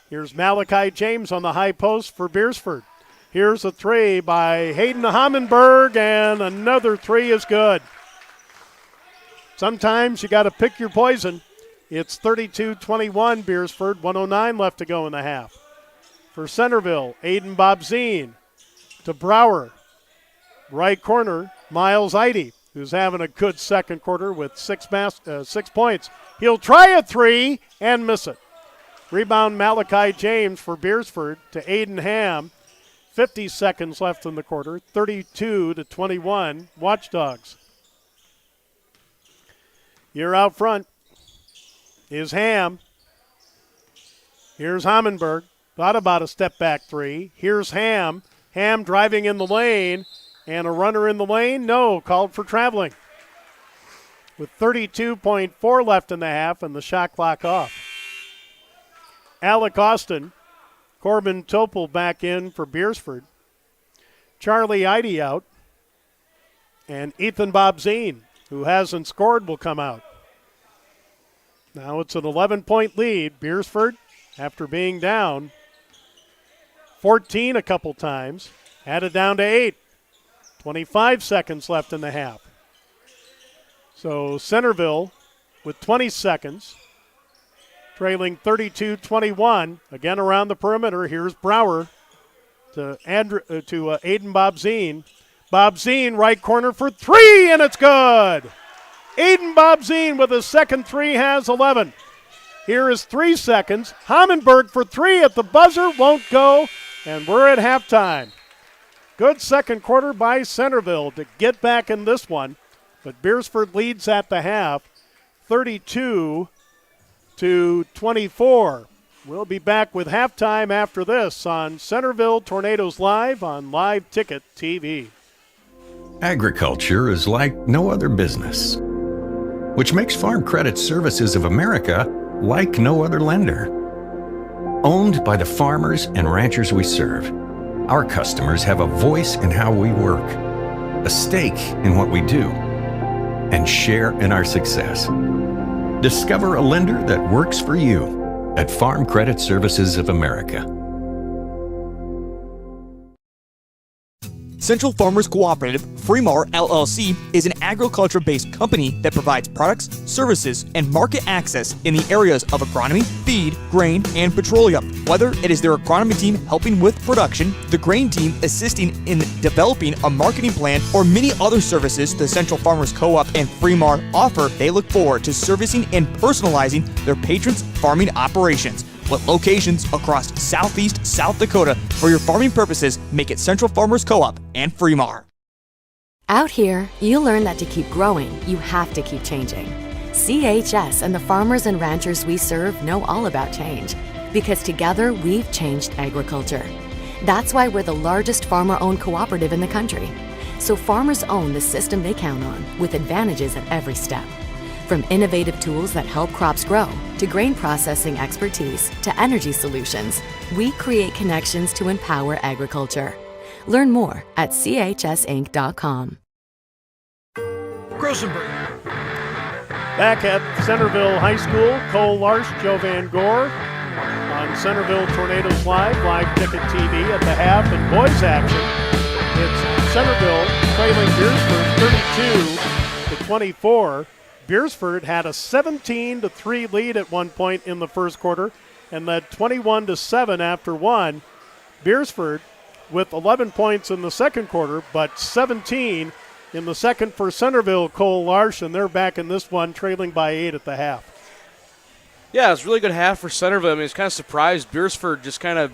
Here's Malachi James on the high post for Beresford. Here's a 3 by Hayden Hammenberg, and another 3 is good. Sometimes you got to pick your poison. It's 32-21 Beresford, 1:09 left to go in the half. For Centerville, Aiden Bobzine to Brower. Right corner, Miles Eide, who's having a good second quarter with 6 points. He'll try a 3 and miss it. Rebound Malachi James for Beresford to Aiden Ham. 50 seconds left in the quarter, 32-21, Watchdogs. Here out front is Ham. Here's Hammenberg. Thought about a step-back 3. Here's Ham. Ham driving in the lane. And a runner in the lane? No, called for traveling. With 32.4 left in the half and the shot clock off. Alec Austin, Corbin Topel back in for Beresford. Charlie Eide out. And Ethan Bobzine, who hasn't scored, will come out. Now it's an 11-point lead. Beresford, after being down 14 a couple times, had it down to 8. 25 seconds left in the half. So Centerville with 20 seconds, trailing 32-21. Again around the perimeter. Here's Brower to Aiden Bobzine. Bobzine right corner for 3, and it's good. Aiden Bobzine with his second 3 has 11. Here is 3 seconds. Hammenberg for 3 at the buzzer, won't go, and we're at halftime. Good second quarter by Centerville to get back in this one, but Beresford leads at the half, 32-24. We'll be back with halftime after this on Centerville Tornadoes Live on Live Ticket TV. Agriculture is like no other business, which makes Farm Credit Services of America like no other lender. Owned by the farmers and ranchers we serve, our customers have a voice in how we work, a stake in what we do, and share in our success. Discover a lender that works for you at Farm Credit Services of America. Central Farmers Cooperative, Fremar LLC, is an agriculture-based company that provides products, services, and market access in the areas of agronomy, feed, grain, and petroleum. Whether it is their agronomy team helping with production, the grain team assisting in developing a marketing plan, or many other services the Central Farmers Co-op and Fremar offer, they look forward to servicing and personalizing their patrons' farming operations. With locations across southeast South Dakota, for your farming purposes, make it Central Farmers Co-op and Fremar. Out here, you learn that to keep growing, you have to keep changing. CHS and the farmers and ranchers we serve know all about change, because together we've changed agriculture. That's why we're the largest farmer-owned cooperative in the country. So farmers own the system they count on, with advantages at every step. From innovative tools that help crops grow, to grain processing expertise, to energy solutions, we create connections to empower agriculture. Learn more at chsinc.com. Grosenberg. Back at Centerville High School, Cole Larsh, Joe Van Gore on Centerville Tornadoes Live ticket TV at the half and boys action. It's Centerville trailing Beresford 32-24. Beresford had a 17-3 lead at one point in the first quarter and led 21-7 after one. Beresford with 11 points in the second quarter, but 17 in the second for Centerville, Cole Larsh, and they're back in this one, trailing by 8 at the half. Yeah, it was a really good half for Centerville. I mean, it's kind of surprised. Beresford just kind of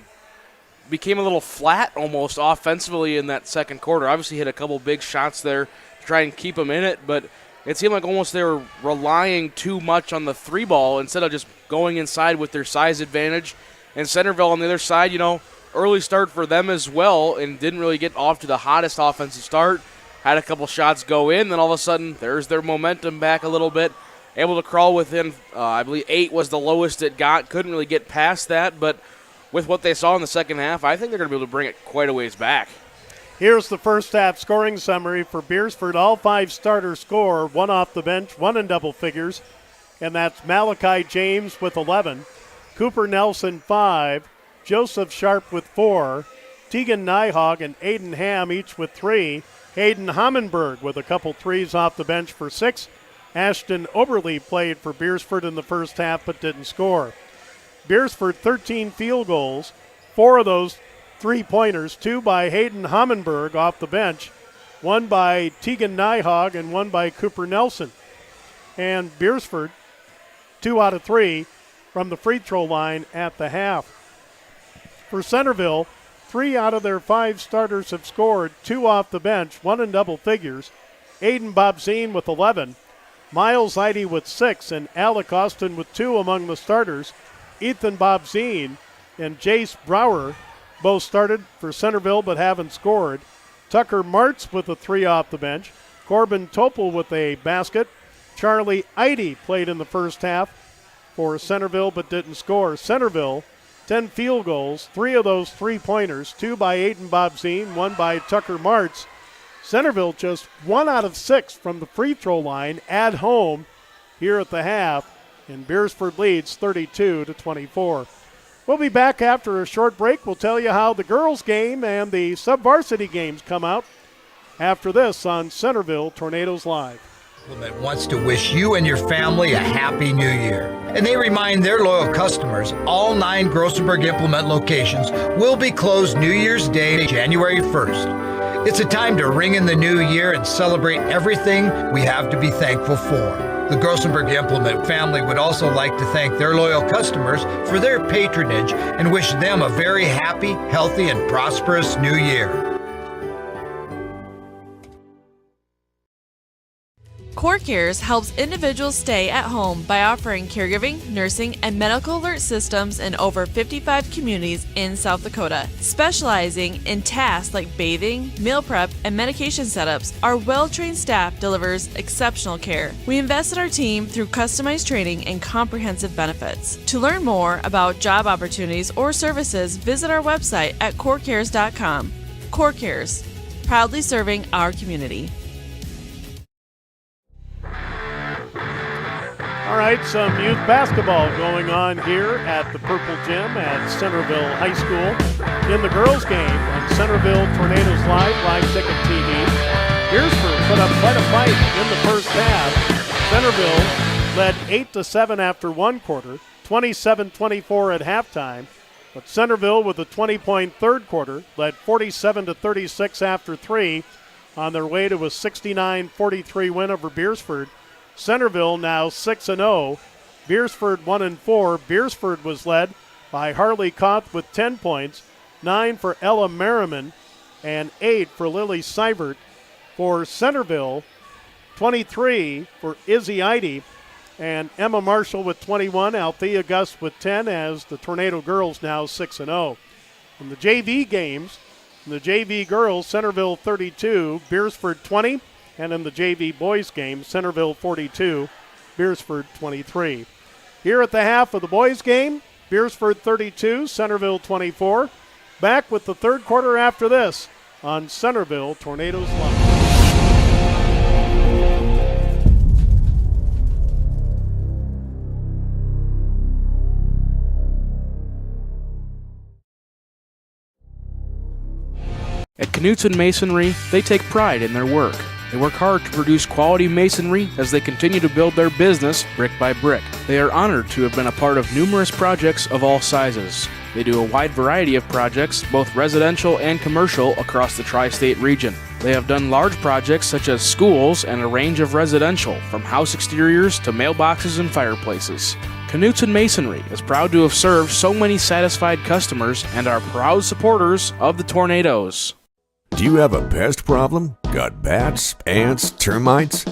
became a little flat almost offensively in that second quarter. Obviously hit a couple big shots there to try and keep them in it, but it seemed like almost they were relying too much on the three ball instead of just going inside with their size advantage. And Centerville on the other side, early start for them as well, and didn't really get off to the hottest offensive start. Had a couple shots go in, then all of a sudden there's their momentum back a little bit. Able to crawl within, I believe 8 was the lowest it got. Couldn't really get past that, but with what they saw in the second half, I think they're going to be able to bring it quite a ways back. Here's the first half scoring summary for Beresford. All 5 starters score, 1 off the bench, 1 in double figures, and that's Malachi James with 11, Cooper Nelson 5, Joseph Sharp with 4, Tegan Nyhog and Aiden Ham each with 3, Hayden Hammenberg with a couple threes off the bench for 6. Ashton Oberle played for Beresford in the first half but didn't score. Beresford 13 field goals, 4 of those 3-pointers, 2 by Hayden Hammenberg off the bench, 1 by Tegan Nyhog and 1 by Cooper Nelson. And Beresford 2 out of 3 from the free throw line at the half. For Centerville, 3 out of their 5 starters have scored, 2 off the bench, 1 in double figures. Aiden Bobzine with 11, Miles Eide with 6, and Alec Austin with 2 among the starters. Ethan Bobzine and Jace Brower both started for Centerville but haven't scored. Tucker Martz with a 3 off the bench. Corbin Topel with a basket. Charlie Eide played in the first half for Centerville but didn't score. Centerville, 10 field goals, 3 of those 3-pointers, 2 by Aiden Bobzine, 1 by Tucker Martz. Centerville just 1 out of 6 from the free throw line at home here at the half, and Beresford leads 32-24. We'll be back after a short break. We'll tell you how the girls' game and the sub-varsity games come out after this on Centerville Tornadoes Live. Wants to wish you and your family a happy new year. And they remind their loyal customers all 9 Grosenberg Implement locations will be closed New Year's Day, January 1st. It's a time to ring in the new year and celebrate everything we have to be thankful for. The Grosenberg Implement family would also like to thank their loyal customers for their patronage and wish them a very happy, healthy, and prosperous new year. CoreCares helps individuals stay at home by offering caregiving, nursing, and medical alert systems in over 55 communities in South Dakota. Specializing in tasks like bathing, meal prep, and medication setups, our well-trained staff delivers exceptional care. We invest in our team through customized training and comprehensive benefits. To learn more about job opportunities or services, visit our website at corecares.com. CoreCares, proudly serving our community. All right, some youth basketball going on here at the Purple Gym at Centerville High School. In the girls' game on Centerville Tornadoes Live Ticket TV. Beresford put up quite a fight in the first half. Centerville led 8-7 after one quarter, 27-24 at halftime. But Centerville, with a 20-point third quarter, led 47-36 after three on their way to a 69-43 win over Beresford. Centerville now 6-0. Beresford 1-4. Beresford was led by Harley Koth with 10 points, 9 for Ella Merriman, and 8 for Lily Seibert. For Centerville, 23 for Izzy Eide, and Emma Marshall with 21, Althea Gus with 10, as the Tornado girls now 6-0. In the JV games, in the JV girls, Centerville 32, Beresford 20, and in the JV boys game, Centerville 42, Beresford 23. Here at the half of the boys game, Beresford 32, Centerville 24. Back with the third quarter after this on Centerville Tornadoes Live. At Knutson Masonry, they take pride in their work. They work hard to produce quality masonry as they continue to build their business brick by brick. They are honored to have been a part of numerous projects of all sizes. They do a wide variety of projects, both residential and commercial, across the tri-state region. They have done large projects such as schools and a range of residential, from house exteriors to mailboxes and fireplaces. Knutson Masonry is proud to have served so many satisfied customers and are proud supporters of the Tornadoes. Do you have a pest problem? Got bats, ants, termites?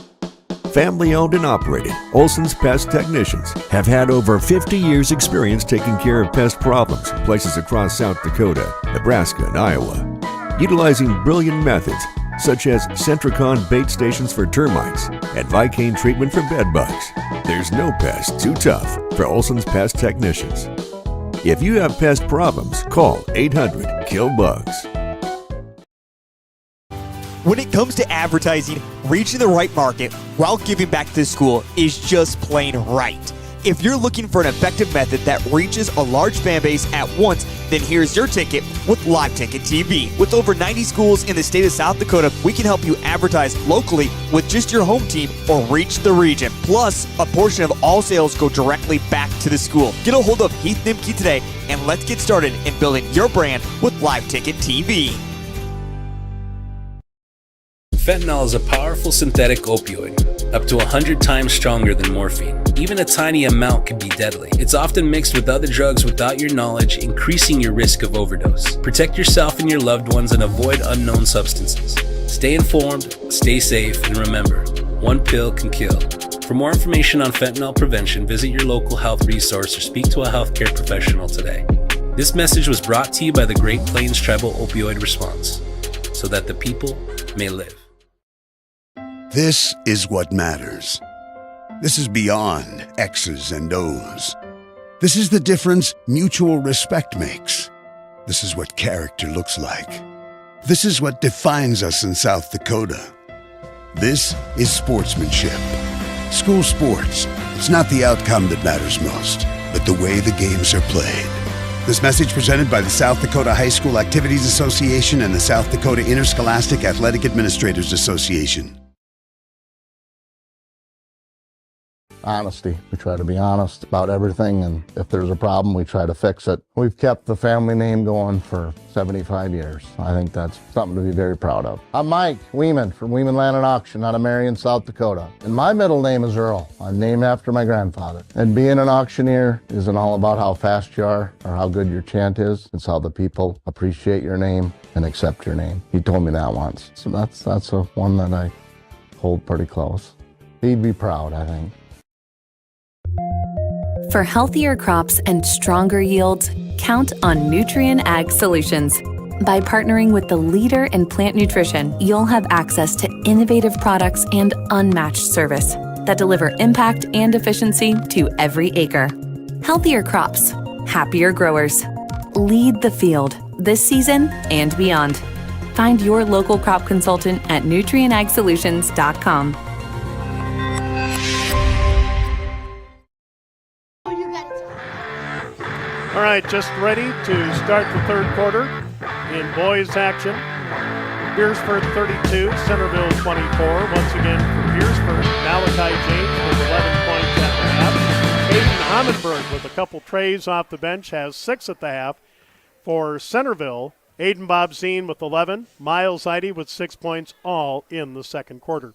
Family owned and operated, Olson's Pest Technicians have had over 50 years experience taking care of pest problems in places across South Dakota, Nebraska, and Iowa. Utilizing brilliant methods such as Centricon bait stations for termites and Vicane treatment for bed bugs, there's no pest too tough for Olson's Pest Technicians. If you have pest problems, call 800-KILL-BUGS. When it comes to advertising, reaching the right market while giving back to the school is just plain right. If you're looking for an effective method that reaches a large fan base at once, then here's your ticket with Live Ticket TV. With over 90 schools in the state of South Dakota, we can help you advertise locally with just your home team or reach the region. Plus, a portion of all sales go directly back to the school. Get a hold of Heath Nimke today, and let's get started in building your brand with Live Ticket TV. Fentanyl is a powerful synthetic opioid, up to 100 times stronger than morphine. Even a tiny amount can be deadly. It's often mixed with other drugs without your knowledge, increasing your risk of overdose. Protect yourself and your loved ones and avoid unknown substances. Stay informed, stay safe, and remember, one pill can kill. For more information on fentanyl prevention, visit your local health resource or speak to a healthcare professional today. This message was brought to you by the Great Plains Tribal Opioid Response, so that the people may live. This is what matters. This is beyond X's and O's. This is the difference mutual respect makes. This is what character looks like. This is what defines us in South Dakota. This is sportsmanship. School sports, it's not the outcome that matters most, but the way the games are played. This message presented by the South Dakota High School Activities Association and the South Dakota Interscholastic Athletic Administrators Association. Honesty. We try to be honest about everything, and if there's a problem, we try to fix it. We've kept the family name going for 75 years. I think that's something to be very proud of. I'm Mike Weeman from Weeman Land and Auction out of Marion, South Dakota. And my middle name is Earl. I'm named after my grandfather. And being an auctioneer isn't all about how fast you are or how good your chant is. It's how the people appreciate your name and accept your name. He told me that once. So that's a one that I hold pretty close. He'd be proud, I think. For healthier crops and stronger yields, count on Nutrien Ag Solutions. By partnering with the leader in plant nutrition, you'll have access to innovative products and unmatched service that deliver impact and efficiency to every acre. Healthier crops, happier growers. Lead the field this season and beyond. Find your local crop consultant at nutrienagsolutions.com. All right, just ready to start the third quarter in boys action. Beresford 32, Centerville 24. Once again for Beresford, Malachi James with 11 points at the half. Aiden Hammenberg with a couple trays off the bench has 6 at the half. For Centerville, Aiden Bobzine with 11, Miles Eide with 6 points, all in the second quarter.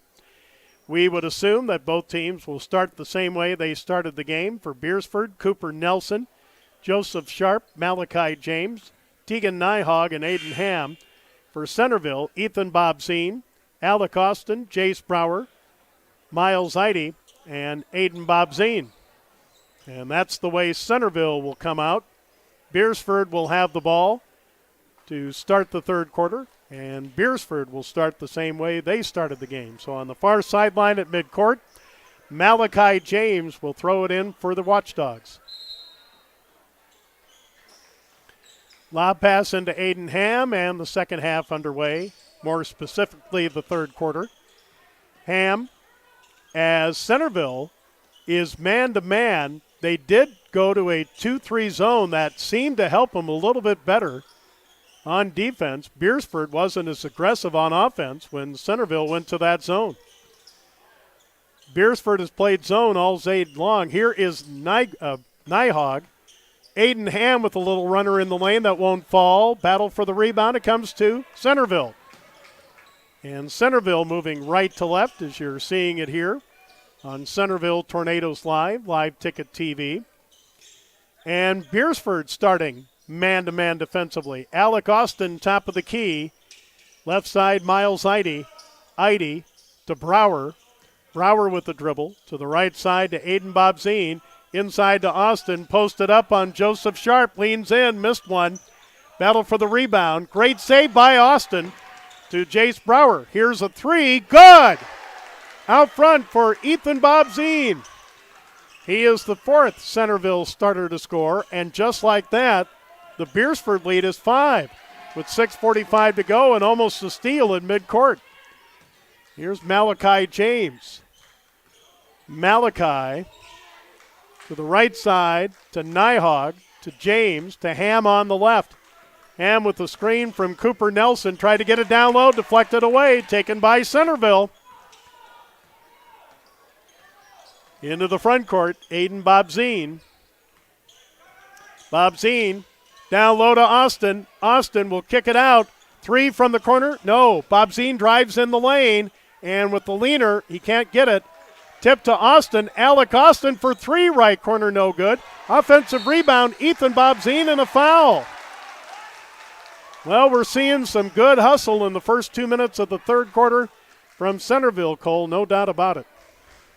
We would assume that both teams will start the same way they started the game. For Beresford, Cooper Nelson, Joseph Sharp, Malachi James, Tegan Nyhog, and Aiden Ham. For Centerville, Ethan Bobzine, Alec Austin, Jace Brower, Miles Eide, and Aiden Bobzine. And that's the way Centerville will come out. Beresford will have the ball to start the third quarter, and Beresford will start the same way they started the game. So on the far sideline at midcourt, Malachi James will throw it in for the Watchdogs. Lob pass into Aiden Ham, and the second half underway, more specifically the third quarter. Ham, as Centerville is man-to-man, they did go to a 2-3 zone that seemed to help them a little bit better on defense. Beresford wasn't as aggressive on offense when Centerville went to that zone. Beresford has played zone all day long. Here is Nyhog. Aiden Ham with a little runner in the lane that won't fall. Battle for the rebound. It comes to Centerville. And Centerville moving right to left as you're seeing it here on Centerville Tornadoes Live Ticket TV. And Beresford starting man-to-man defensively. Alec Austin, top of the key. Left side, Miles Eide. Eide to Brower. Brower with the dribble. To the right side to Aiden Bobzine. Inside to Austin, posted up on Joseph Sharp, leans in, missed one. Battle for the rebound. Great save by Austin to Jace Brower. Here's a three, good! Out front for Ethan Bobzine. He is the fourth Centerville starter to score, and just like that, the Beresford lead is 5 with 6:45 to go and almost a steal in midcourt. Here's Malachi James. Malachi to the right side, to Nyhog, to James, to Ham on the left. Ham with the screen from Cooper Nelson, tried to get it down low, deflected away, taken by Centerville. Into the front court, Aiden Bobzine. Bobzine down low to Austin. Austin will kick it out. 3 from the corner. No, Bobzine drives in the lane, and with the leaner, he can't get it. Tip to Austin. Alec Austin for 3, right corner, no good. Offensive rebound, Ethan Bobzine, and a foul. Well, we're seeing some good hustle in the first 2 minutes of the third quarter from Centerville, Cole, no doubt about it.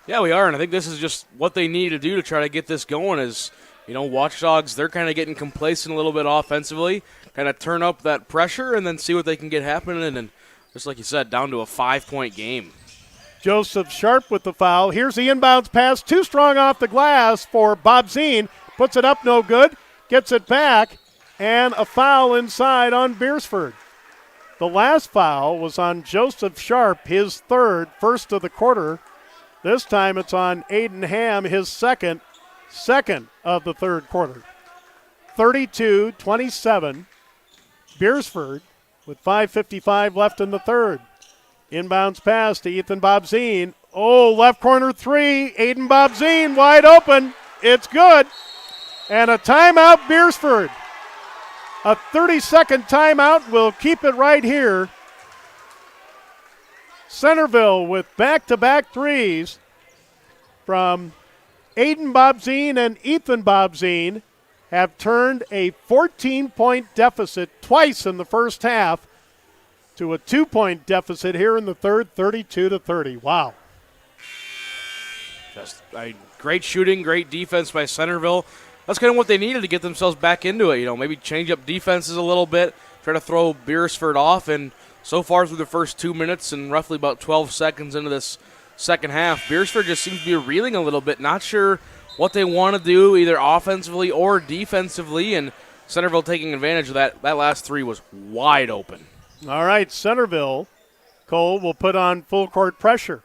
Yeah, we are, and I think this is just what they need to do to try to get this going is, Watchdogs, they're kind of getting complacent a little bit offensively, kind of turn up that pressure and then see what they can get happening, and just like you said, down to a 5-point game. Joseph Sharp with the foul. Here's the inbounds pass, too strong off the glass for Bobzine. Puts it up, no good. Gets it back, and a foul inside on Beresford. The last foul was on Joseph Sharp, his third, first of the quarter. This time it's on Aiden Ham, his second of the third quarter. 32-27, Beresford with 5:55 left in the third. Inbounds pass to Ethan Bobzine. Oh, left corner 3. Aiden Bobzine wide open. It's good. And a timeout, Beresford. A 30-second timeout. We'll keep it right here. Centerville with back-to-back threes from Aiden Bobzine and Ethan Bobzine have turned a 14-point deficit twice in the first half to a 2-point deficit here in the third, 32-30. Wow. Just great shooting, great defense by Centerville. That's kind of what they needed to get themselves back into it. Maybe change up defenses a little bit, try to throw Beresford off, and so far through the first 2 minutes and roughly about 12 seconds into this second half, Beresford just seems to be reeling a little bit, not sure what they want to do either offensively or defensively, and Centerville taking advantage of that. That last three was wide open. All right, Centerville, Cole, will put on full court pressure.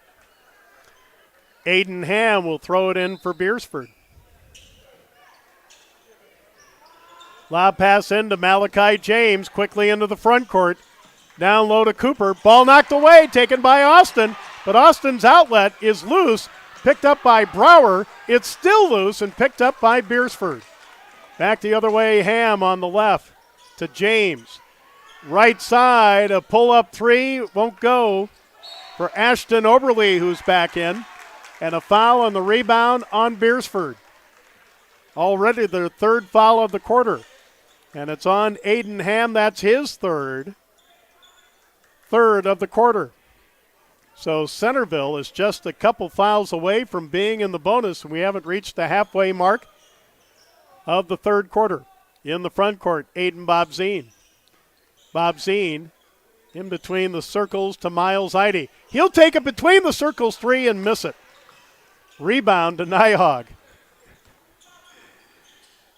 Aiden Ham will throw it in for Beresford. Lob pass into Malachi James, quickly into the front court. Down low to Cooper. Ball knocked away, taken by Austin. But Austin's outlet is loose, picked up by Brower. It's still loose and picked up by Beresford. Back the other way, Ham on the left to James. Right side, a pull-up three, won't go for Ashton Oberle, who's back in. And a foul on the rebound on Beresford. Already their third foul of the quarter. And it's on Aiden Ham. That's his third of the quarter. So Centerville is just a couple fouls away from being in the bonus, and we haven't reached the halfway mark of the third quarter. In the front court, Aiden Bobzine. Bobzine in between the circles to Miles Eide. He'll take it between the circles three and miss it. Rebound to Nyhog.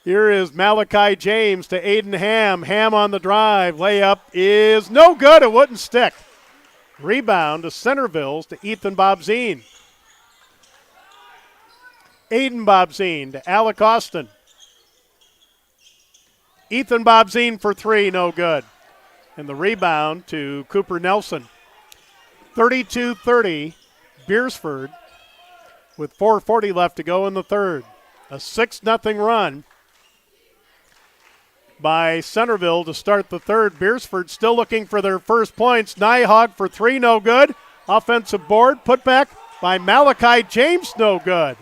Here is Malachi James to Aiden Ham. Ham on the drive. Layup is no good. It wouldn't stick. Rebound to Centerville's to Ethan Bobzine. Aiden Bobzine to Alec Austin. Ethan Bobzine for three, no good. And the rebound to Cooper Nelson. 32-30, Beresford with 4:40 left to go in the third. A 6-0 run by Centerville to start the third. Beresford still looking for their first points. Nyhog for three, no good. Offensive board, put back by Malachi James, no good.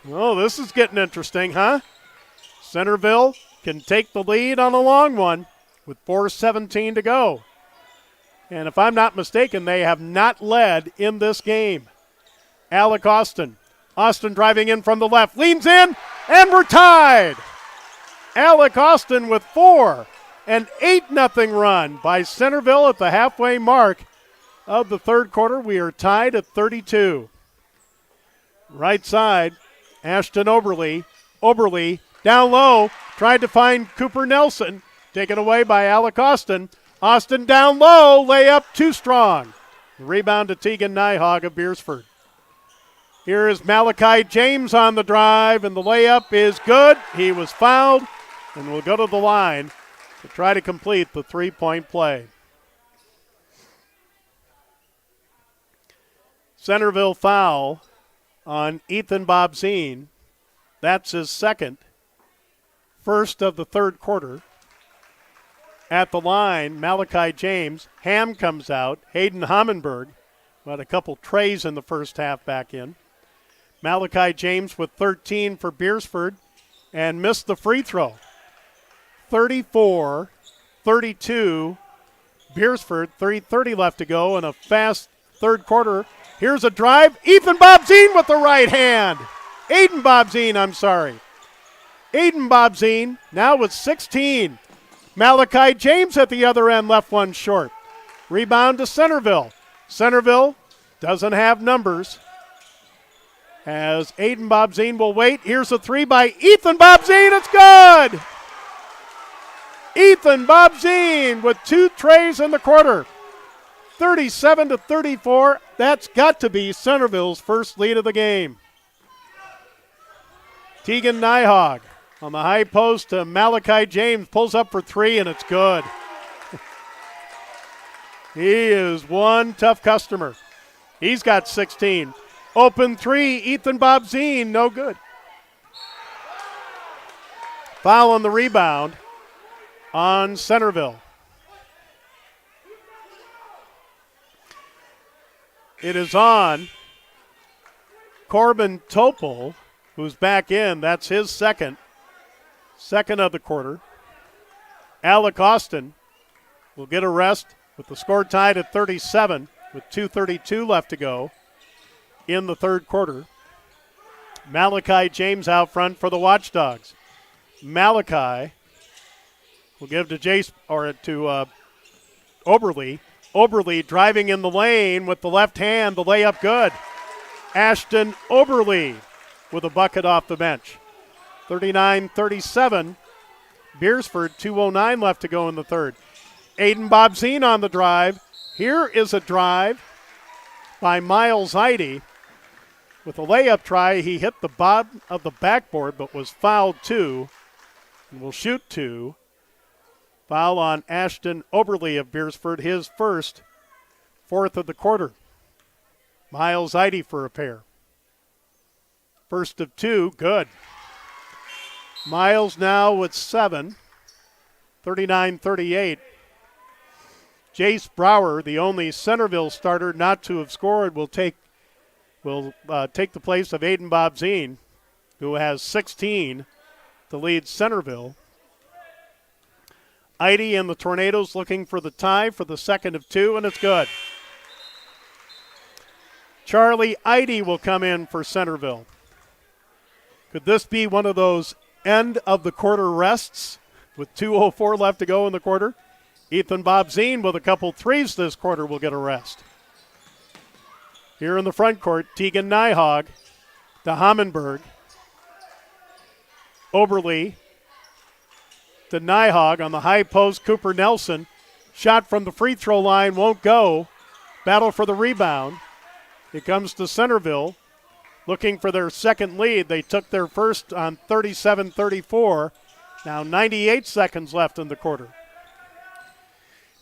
Oh, this is getting interesting, huh? Centerville can take the lead on a long one with 4:17 to go. And if I'm not mistaken, they have not led in this game. Alec Austin. Austin driving in from the left, leans in, and we're tied. Alec Austin with four. An 8-0 run by Centerville at the halfway mark of the third quarter. We are tied at 32. Right side, Ashton Oberle. Oberle down low, tried to find Cooper Nelson. Taken away by Alec Austin. Austin down low, layup too strong. Rebound to Tegan Nyhog of Beresford. Here is Malachi James on the drive, and the layup is good. He was fouled and will go to the line to try to complete the three-point play. Centerville foul on Ethan Bobzine. That's his second. First of the third quarter. At the line, Malachi James. Ham comes out. Hayden Hommenberg, who had a couple trays in the first half, back in. Malachi James with 13 for Beresford and missed the free throw. 34-32, Beresford, 3:30 left to go in a fast third quarter. Here's a drive. Ethan Bobzine with the right hand. Aiden Bobzine now with 16. Malachi James at the other end left one short. Rebound to Centerville. Centerville doesn't have numbers, as Aiden Bobzine will wait. Here's a three by Ethan Bobzine. It's good. Ethan Bobzine with two trays in the quarter. 37-34. That's got to be Centerville's first lead of the game. Tegan Nyhog on the high post to Malachi James. Pulls up for three, and it's good. He is one tough customer. He's got 16. Open three, Ethan Bobzine, no good. Foul on the rebound on Centerville. It is on Corbin Topol, who's back in. That's his second of the quarter. Alec Austin will get a rest with the score tied at 37 with 2:32 left to go in the third quarter. Malachi James out front for the Watchdogs. Malachi will give to Oberle. Oberle driving in the lane with the left hand, the layup good. Ashton Oberle with a bucket off the bench. 39-37. Beresford, 2:09 left to go in the third. Aiden Bobzine on the drive. Here is a drive by Miles Eide. With a layup try, he hit the bottom of the backboard but was fouled too. and will shoot 2. Foul on Ashton Oberle of Beresford, his first, 4th of the quarter. Miles Eide for a pair. First of 2, good. Miles now with 7, 39-38. Jace Brower, the only Centerville starter not to have scored, will take the place of Aiden Bobzine, who has 16 to lead Centerville. Eide and the Tornadoes looking for the tie for the second of 2, and it's good. Charlie Eide will come in for Centerville. Could this be one of those end of the quarter rests with 2:04 left to go in the quarter? Ethan Bobzine with a couple threes this quarter will get a rest. Here in the front court, Tegan Nyhog to Hammenberg. Oberle to Nyhog on the high post. Cooper Nelson. Shot from the free throw line won't go. Battle for the rebound. It comes to Centerville looking for their second lead. They took their first on 37-34. Now 98 seconds left in the quarter.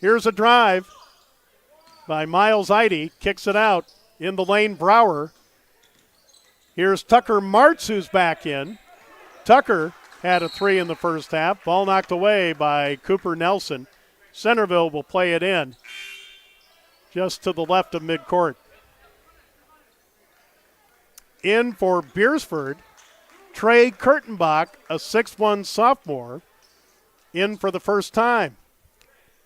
Here's a drive by Miles Eide. Kicks it out in the lane. Brower. Here's Tucker Martz, who's back in. Tucker had a 3 in the first half. Ball knocked away by Cooper Nelson. Centerville will play it in just to the left of midcourt. In for Beresford, Trey Kurtenbach, a 6'1 sophomore, in for the first time.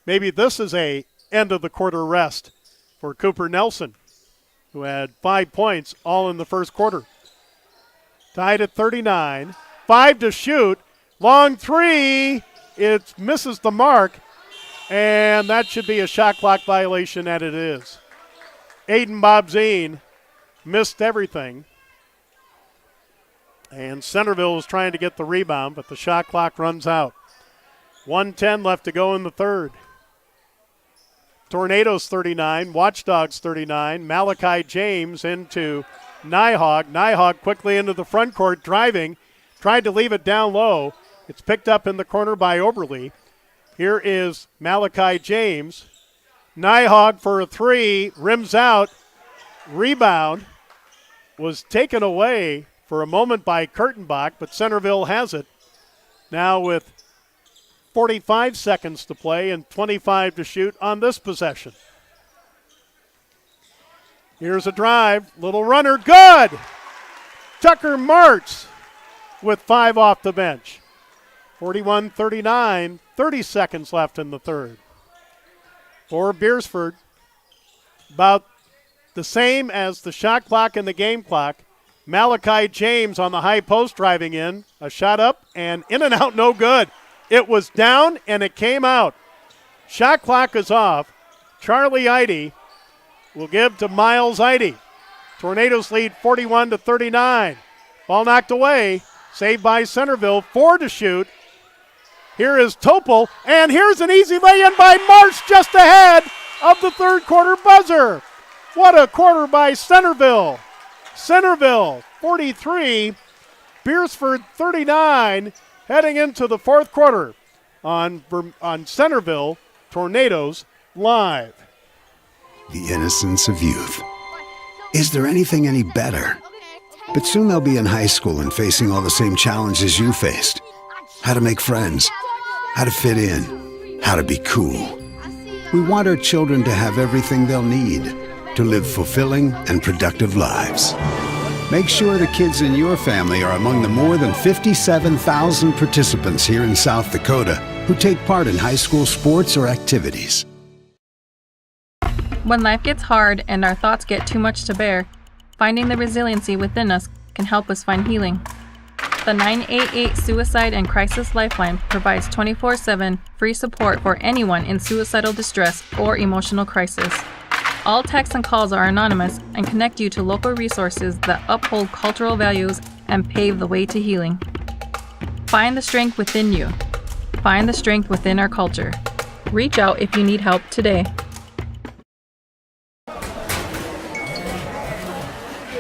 Maybe this is a end of the quarter rest for Cooper Nelson, who had 5 points all in the first quarter. Tied at 39. 5 to shoot. Long 3. It misses the mark, and that should be a shot clock violation, and it is. Aiden Bobzine missed everything. And Centerville is trying to get the rebound, but the shot clock runs out. 1:10 left to go in the third. Tornadoes 39, Watchdogs 39. Malachi James into Nyhog. Nyhog quickly into the front court, driving. Tried to leave it down low. It's picked up in the corner by Oberle. Here is Malachi James. Nyhog for a 3, rims out. Rebound was taken away for a moment by Kurtenbach, but Centerville has it. Now with 45 seconds to play and 25 to shoot on this possession. Here's a drive, little runner, good! Tucker Martz with 5 off the bench. 41-39, 30 seconds left in the third. For Beresford, about the same as the shot clock and the game clock. Malachi James on the high post driving in. A shot up and in and out, no good. It was down and it came out. Shot clock is off. Charlie Eide will give to Miles Eide. Tornadoes lead 41-39. Ball knocked away. Saved by Centerville. 4 to shoot. Here is Topol, and here's an easy lay-in by Marsh just ahead of the third quarter buzzer. What a quarter by Centerville. Centerville 43, Beresford 39, heading into the fourth quarter on Centerville Tornadoes Live. The innocence of youth. Is there anything any better? But soon they'll be in high school and facing all the same challenges you faced. How to make friends, how to fit in, how to be cool. We want our children to have everything they'll need to live fulfilling and productive lives. Make sure the kids in your family are among the more than 57,000 participants here in South Dakota who take part in high school sports or activities. When life gets hard and our thoughts get too much to bear, finding the resiliency within us can help us find healing. The 988 Suicide and Crisis Lifeline provides 24/7 free support for anyone in suicidal distress or emotional crisis. All texts and calls are anonymous and connect you to local resources that uphold cultural values and pave the way to healing. Find the strength within you. Find the strength within our culture. Reach out if you need help today.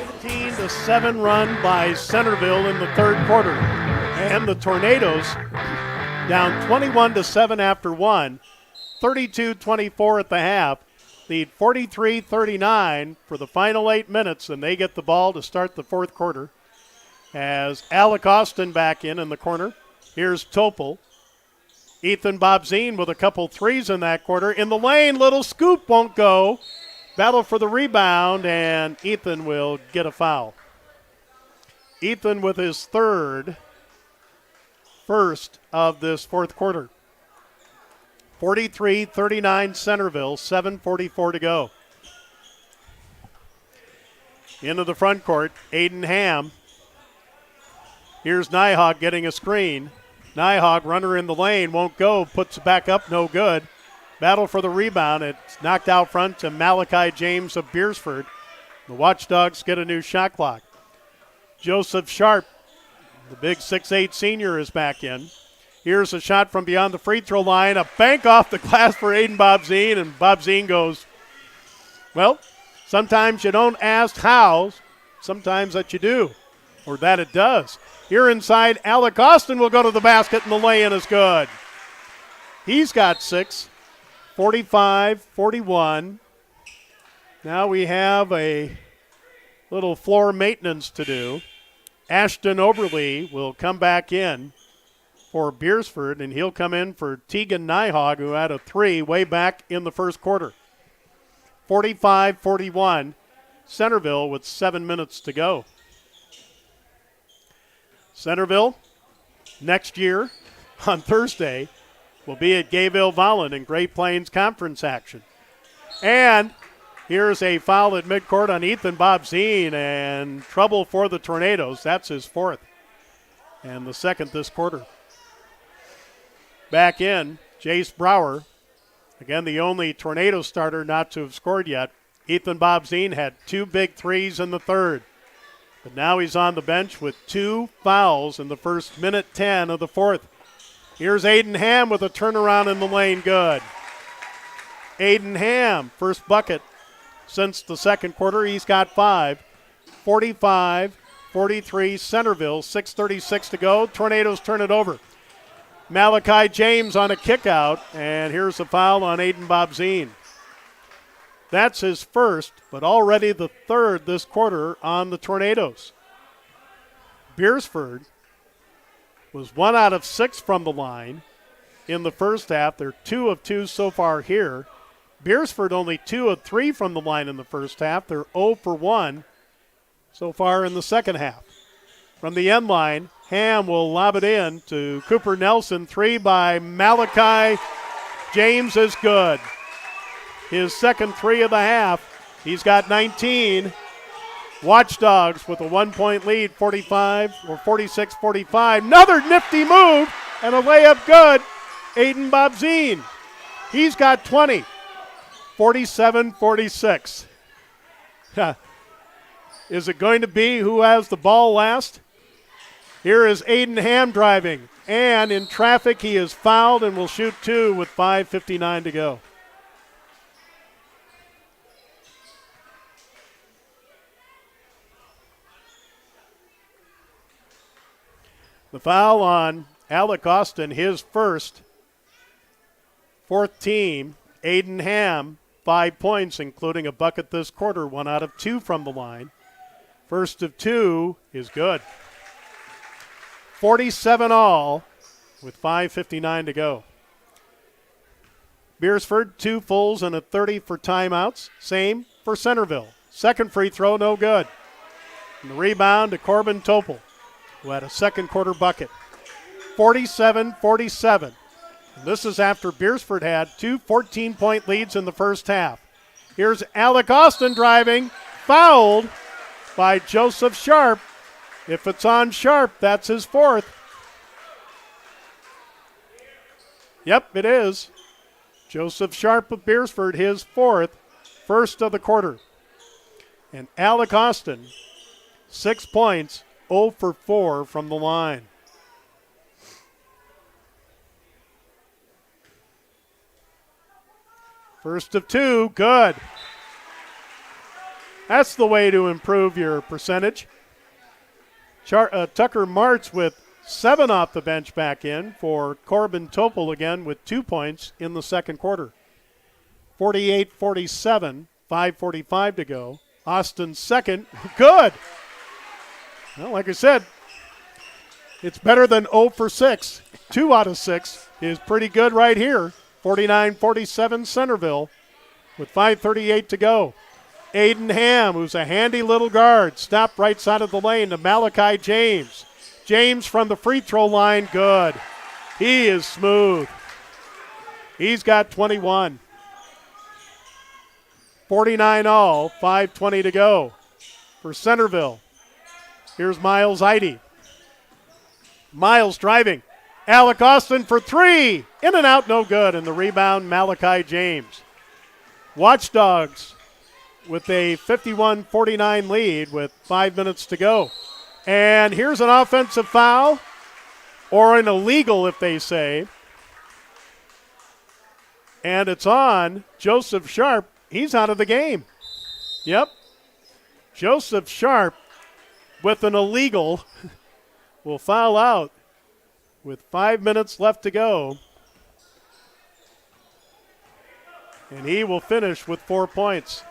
15-7 run by Centerville in the third quarter. And the Tornadoes down 21-7 after one, 32-24 at the half. Lead 43-39 for the final 8 minutes, and they get the ball to start the fourth quarter. As Alec Austin back in the corner. Here's Topol. Ethan Bobzine with a couple threes in that quarter. In the lane, little scoop won't go. Battle for the rebound, and Ethan will get a foul. Ethan with his first of this fourth quarter. 43-39 Centerville, 7:44 to go. Into the front court, Aiden Ham. Here's Nyhog getting a screen. Nyhog, runner in the lane, won't go, puts it back up, no good. Battle for the rebound. It's knocked out front to Malachi James of Beresford. The Watchdogs get a new shot clock. Joseph Sharp, the big 6'8 senior, is back in. Here's a shot from beyond the free throw line. A bank off the glass for Aiden Bobzine, and Bobzine goes, well, sometimes you don't ask how, sometimes that you do, or that it does. Here inside, Alec Austin will go to the basket, and the lay-in is good. He's got 6, 45-41. Now we have a little floor maintenance to do. Ashton Oberle will come back in for Beresford, and he'll come in for Tegan Nyhog, who had a 3 way back in the first quarter. 45-41, Centerville with 7 minutes to go. Centerville, next year on Thursday, will be at Gayville-Vollen in Great Plains Conference action. And here's a foul at midcourt on Ethan Bobzine, and trouble for the Tornadoes. That's his 4th, and the 2nd this quarter. Back in, Jace Brower, again the only Tornado starter not to have scored yet. Ethan Bobzine had 2 big 3s in the 3rd. But now he's on the bench with 2 fouls in the first minute 10 of the 4th. Here's Aiden Ham with a turnaround in the lane, good. Aiden Ham, first bucket since the second quarter. He's got 5. 45-43 Centerville, 6:36 to go. Tornadoes turn it over. Malachi James on a kickout, and here's a foul on Aiden Bobzine. That's his first, but already the 3rd this quarter on the Tornadoes. Beresford was 1 out of 6 from the line in the first half. They're 2 of 2 so far here. Beresford only 2 of 3 from the line in the first half. They're 0 for 1 so far in the second half. From the end line, Ham will lob it in to Cooper Nelson. 3 by Malachi James is good. His second 3 of the half. He's got 19. Watchdogs with a 1-point lead, 46-45. Another nifty move and a layup good. Aiden Bobzine. He's got 20. 47-46. Is it going to be who has the ball last? Here is Aiden Ham driving. And in traffic, he is fouled and will shoot 2 with 5:59 to go. The foul on Alec Austin, his first, 4th team. Aiden Ham, 5 points, including a bucket this quarter, 1 out of 2 from the line. First of 2 is good. 47 all with 5:59 to go. Beresford, 2 fulls and a 30 for timeouts. Same for Centerville. Second free throw, no good. And the rebound to Corbin Topol, who had a second quarter bucket. 47-47. This is after Beresford had 2 14-point leads in the first half. Here's Alec Austin driving, fouled by Joseph Sharp. If it's on Sharp, that's his 4th. Yep, it is. Joseph Sharp of Beresford, his 4th, first of the quarter. And Alec Austin, 6 points, 0 for 4 from the line. First of 2, good. That's the way to improve your percentage. Tucker Martz with 7 off the bench back in for Corbin Topol again with 2 points in the second quarter. 48-47, 5:45 to go. Austin's second, good. Well, like I said, it's better than 0 for 6. 2 out of 6 is pretty good right here. 49-47 Centerville with 5:38 to go. Aiden Ham, who's a handy little guard, stopped right side of the lane to Malachi James. James from the free throw line, good. He is smooth. He's got 21. 49 all, 5:20 to go for Centerville. Here's Miles Eide. Miles driving. Alec Austin for 3. In and out, no good. And the rebound, Malachi James. Watchdogs with a 51-49 lead with 5 minutes to go. And here's an offensive foul, or an illegal if they say. And it's on Joseph Sharp. He's out of the game. Yep. Joseph Sharp with an illegal will foul out with 5 minutes left to go. And he will finish with 4 points.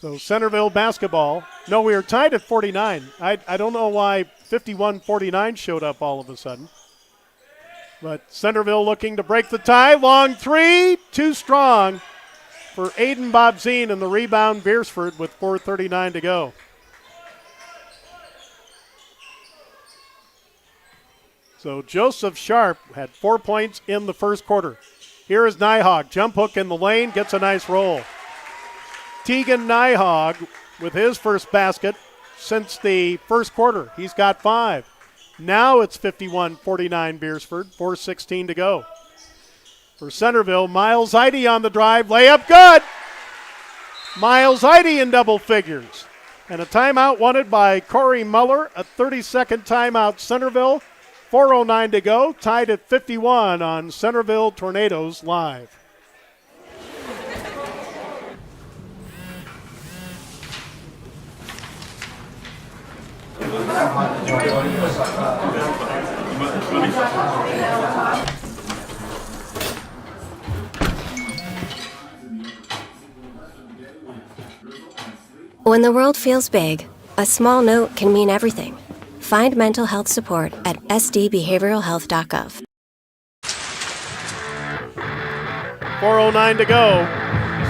So Centerville basketball. No, we are tied at 49. I don't know why 51-49 showed up all of a sudden. But Centerville looking to break the tie. Long 3, too strong for Aiden Bobzine, and the rebound Beresford with 4:39 to go. So Joseph Sharp had 4 points in the first quarter. Here is Nyhog. Jump hook in the lane, gets a nice roll. Tegan Nyhog with his first basket since the first quarter. He's got 5. Now it's 51-49 Beresford, 4:16 to go. For Centerville, Miles Eide on the drive, layup good. Miles Eide in double figures. And a timeout wanted by Corey Muller, a 30-second timeout Centerville. 4:09 to go, tied at 51 on Centerville Tornadoes Live. When the world feels big, a small note can mean everything. Find mental health support at sdbehavioralhealth.gov. 4:09 to go.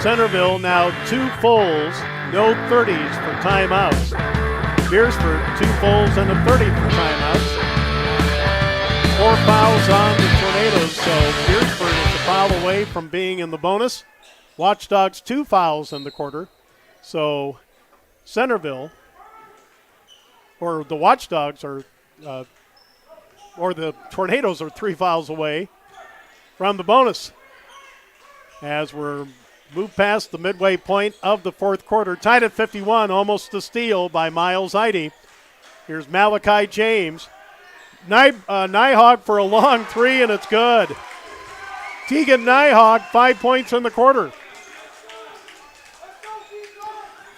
Centerville now 2 fulls, no 30s for timeouts. Beresford 2 fulls and a 30 for timeouts. 4 fouls on the Tornadoes, so Beresford is a foul away from being in the bonus. Watchdogs 2 fouls in the quarter. So Centerville, or the Watchdogs are, or the Tornadoes are 3 fouls away from the bonus. As we're moved past the midway point of the fourth quarter, tied at 51, almost a steal by Miles Eide. Here's Malachi James. Nyhog for a long 3, and it's good. Tegan Nyhog, 5 points in the quarter.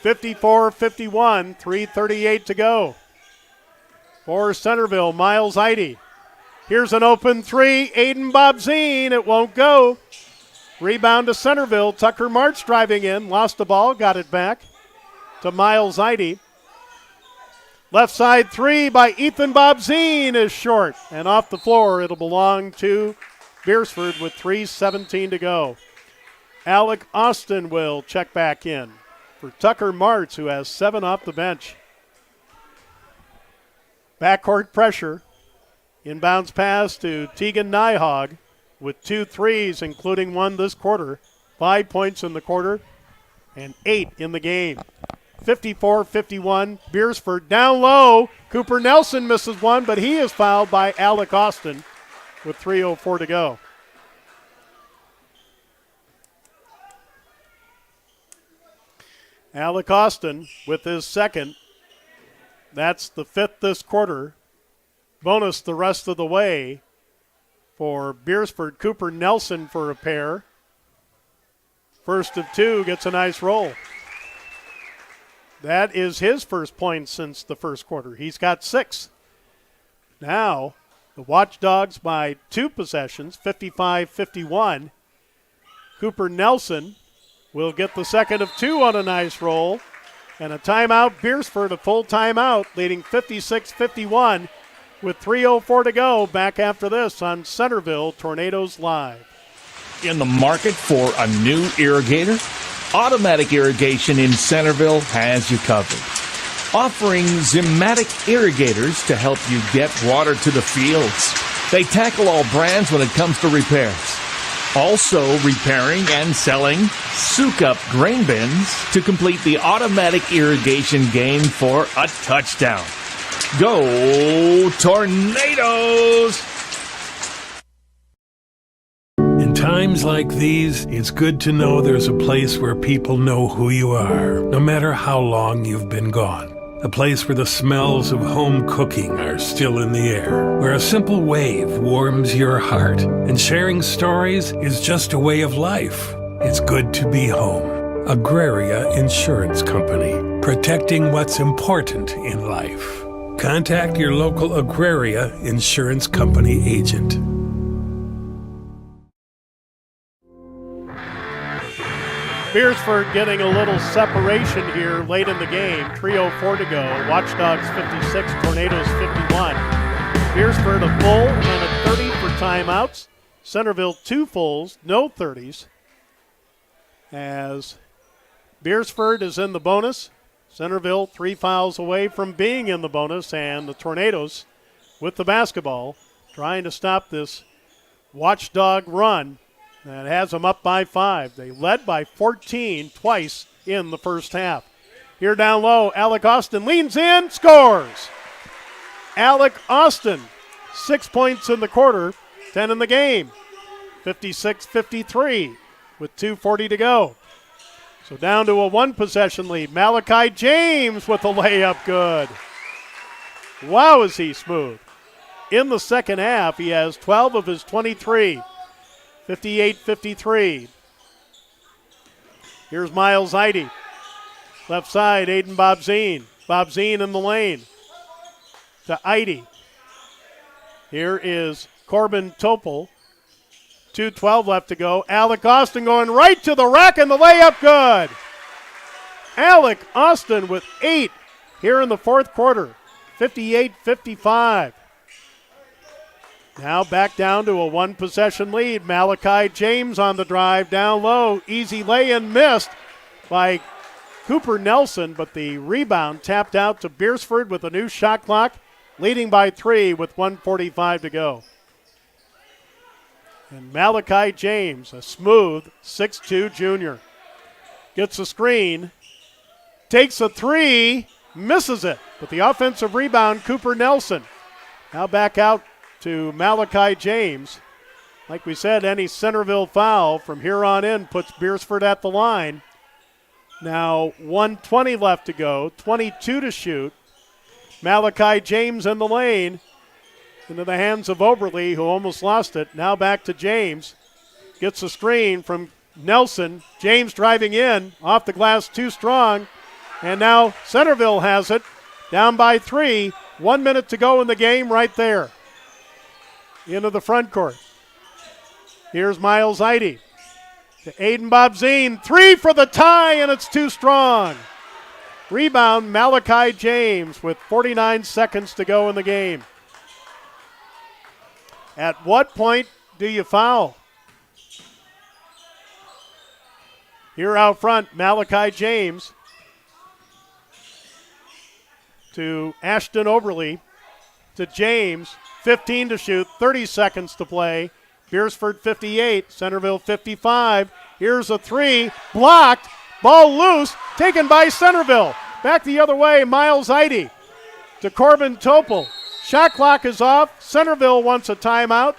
54-51, 3:38 to go. For Centerville, Miles Eide. Here's an open 3, Aiden Bobzine, it won't go. Rebound to Centerville, Tucker March driving in, lost the ball, got it back to Miles Eide. Left side 3 by Ethan Bobzine is short, and off the floor it'll belong to Beresford with 3:17 to go. Alec Austin will check back in for Tucker Martz, who has 7 off the bench. Backcourt pressure. Inbounds pass to Tegan Nyhog with 2 threes, including 1 this quarter. 5 points in the quarter and 8 in the game. 54-51, Beresford down low. Cooper Nelson misses 1, but he is fouled by Alec Austin with 3:04 to go. Alec Austin with his second. That's the 5th this quarter. Bonus the rest of the way for Beresford. Cooper Nelson for a pair. First of 2 gets a nice roll. That is his first point since the first quarter. He's got 6. Now, the Watchdogs by 2 possessions, 55-51. Cooper Nelson will get the second of 2 on a nice roll. And a timeout, Beresford, a full timeout, leading 56-51 with 3:04 to go. Back after this on Centerville Tornadoes Live. In the market for a new irrigator? Automatic Irrigation in Centerville has you covered. Offering Zimatic irrigators to help you get water to the fields. They tackle all brands when it comes to repairs. Also repairing and selling soak-up grain bins to complete the automatic irrigation game for a touchdown. Go Tornadoes! In times like these, it's good to know there's a place where people know who you are, no matter how long you've been gone. A place where the smells of home cooking are still in the air, where a simple wave warms your heart, and sharing stories is just a way of life. It's good to be home. Agraria Insurance Company, protecting what's important in life. Contact your local Agraria Insurance Company agent. Beresford getting a little separation here late in the game. 3:04 to go. Watchdogs 56, Tornadoes 51. Beresford a full and a 30 for timeouts. Centerville 2 fulls, no 30s. As Beresford is in the bonus. Centerville 3 fouls away from being in the bonus, and the Tornadoes with the basketball trying to stop this Watchdog run that has them up by 5. They led by 14 twice in the first half. Here down low, Alec Austin leans in, scores. Alec Austin, 6 points in the quarter, 10 in the game. 56-53 with 2:40 to go. So down to a 1-possession lead. Malachi James with a layup, good. Wow, is he smooth. In the second half, he has 12 of his 23. 58-53. Here's Miles Eide. Left side, Aiden Bobzine. Bobzine in the lane to Eide. Here is Corbin Topol. 2:12 left to go. Alec Austin going right to the rack, and the layup good. Alec Austin with 8 here in the fourth quarter. 58-55. Now back down to a 1-possession lead. Malachi James on the drive down low. Easy lay-in missed by Cooper Nelson, but the rebound tapped out to Beresford with a new shot clock, leading by 3 with 1:45 to go. And Malachi James, a smooth 6'2 junior, gets a screen, takes a 3, misses it, but the offensive rebound, Cooper Nelson. Now back out to Malachi James. Like we said, any Centerville foul from here on in puts Beresford at the line. Now 1:20 left to go, 22 to shoot. Malachi James in the lane, into the hands of Oberle, who almost lost it. Now back to James. Gets a screen from Nelson. James driving in, off the glass, too strong. And now Centerville has it, down by 3. 1 minute to go in the game right there. Into the front court. Here's Miles Eide to Aiden Bobzine. 3 for the tie, and it's too strong. Rebound, Malachi James with 49 seconds to go in the game. At what point do you foul? Here out front, Malachi James to Ashton Oberle to James. 15 to shoot, 30 seconds to play. Beresford 58, Centerville 55. Here's a 3, blocked, ball loose, taken by Centerville. Back the other way, Miles Eide to Corbin Topol. Shot clock is off. Centerville wants a timeout.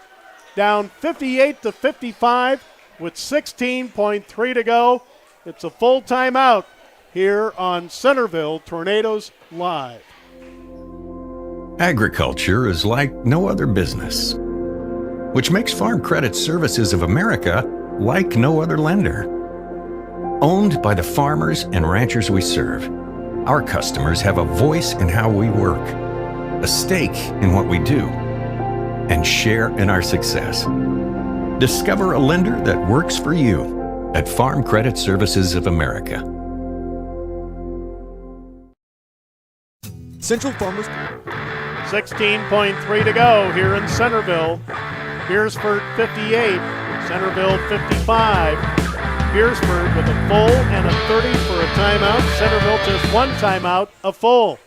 Down 58-55 with 16.3 to go. It's a full timeout here on Centerville Tornadoes Live. Agriculture is like no other business, which makes Farm Credit Services of America like no other lender. Owned by the farmers and ranchers we serve, Our customers have a voice in how we work, a stake in what we do, and share in our success. Discover a lender that works for you at Farm Credit Services of America. Central Farmers. 16.3 to go here in Centerville. Beresford 58, Centerville 55. Beresford with a full and a 30 for a timeout. Centerville just one timeout, a full.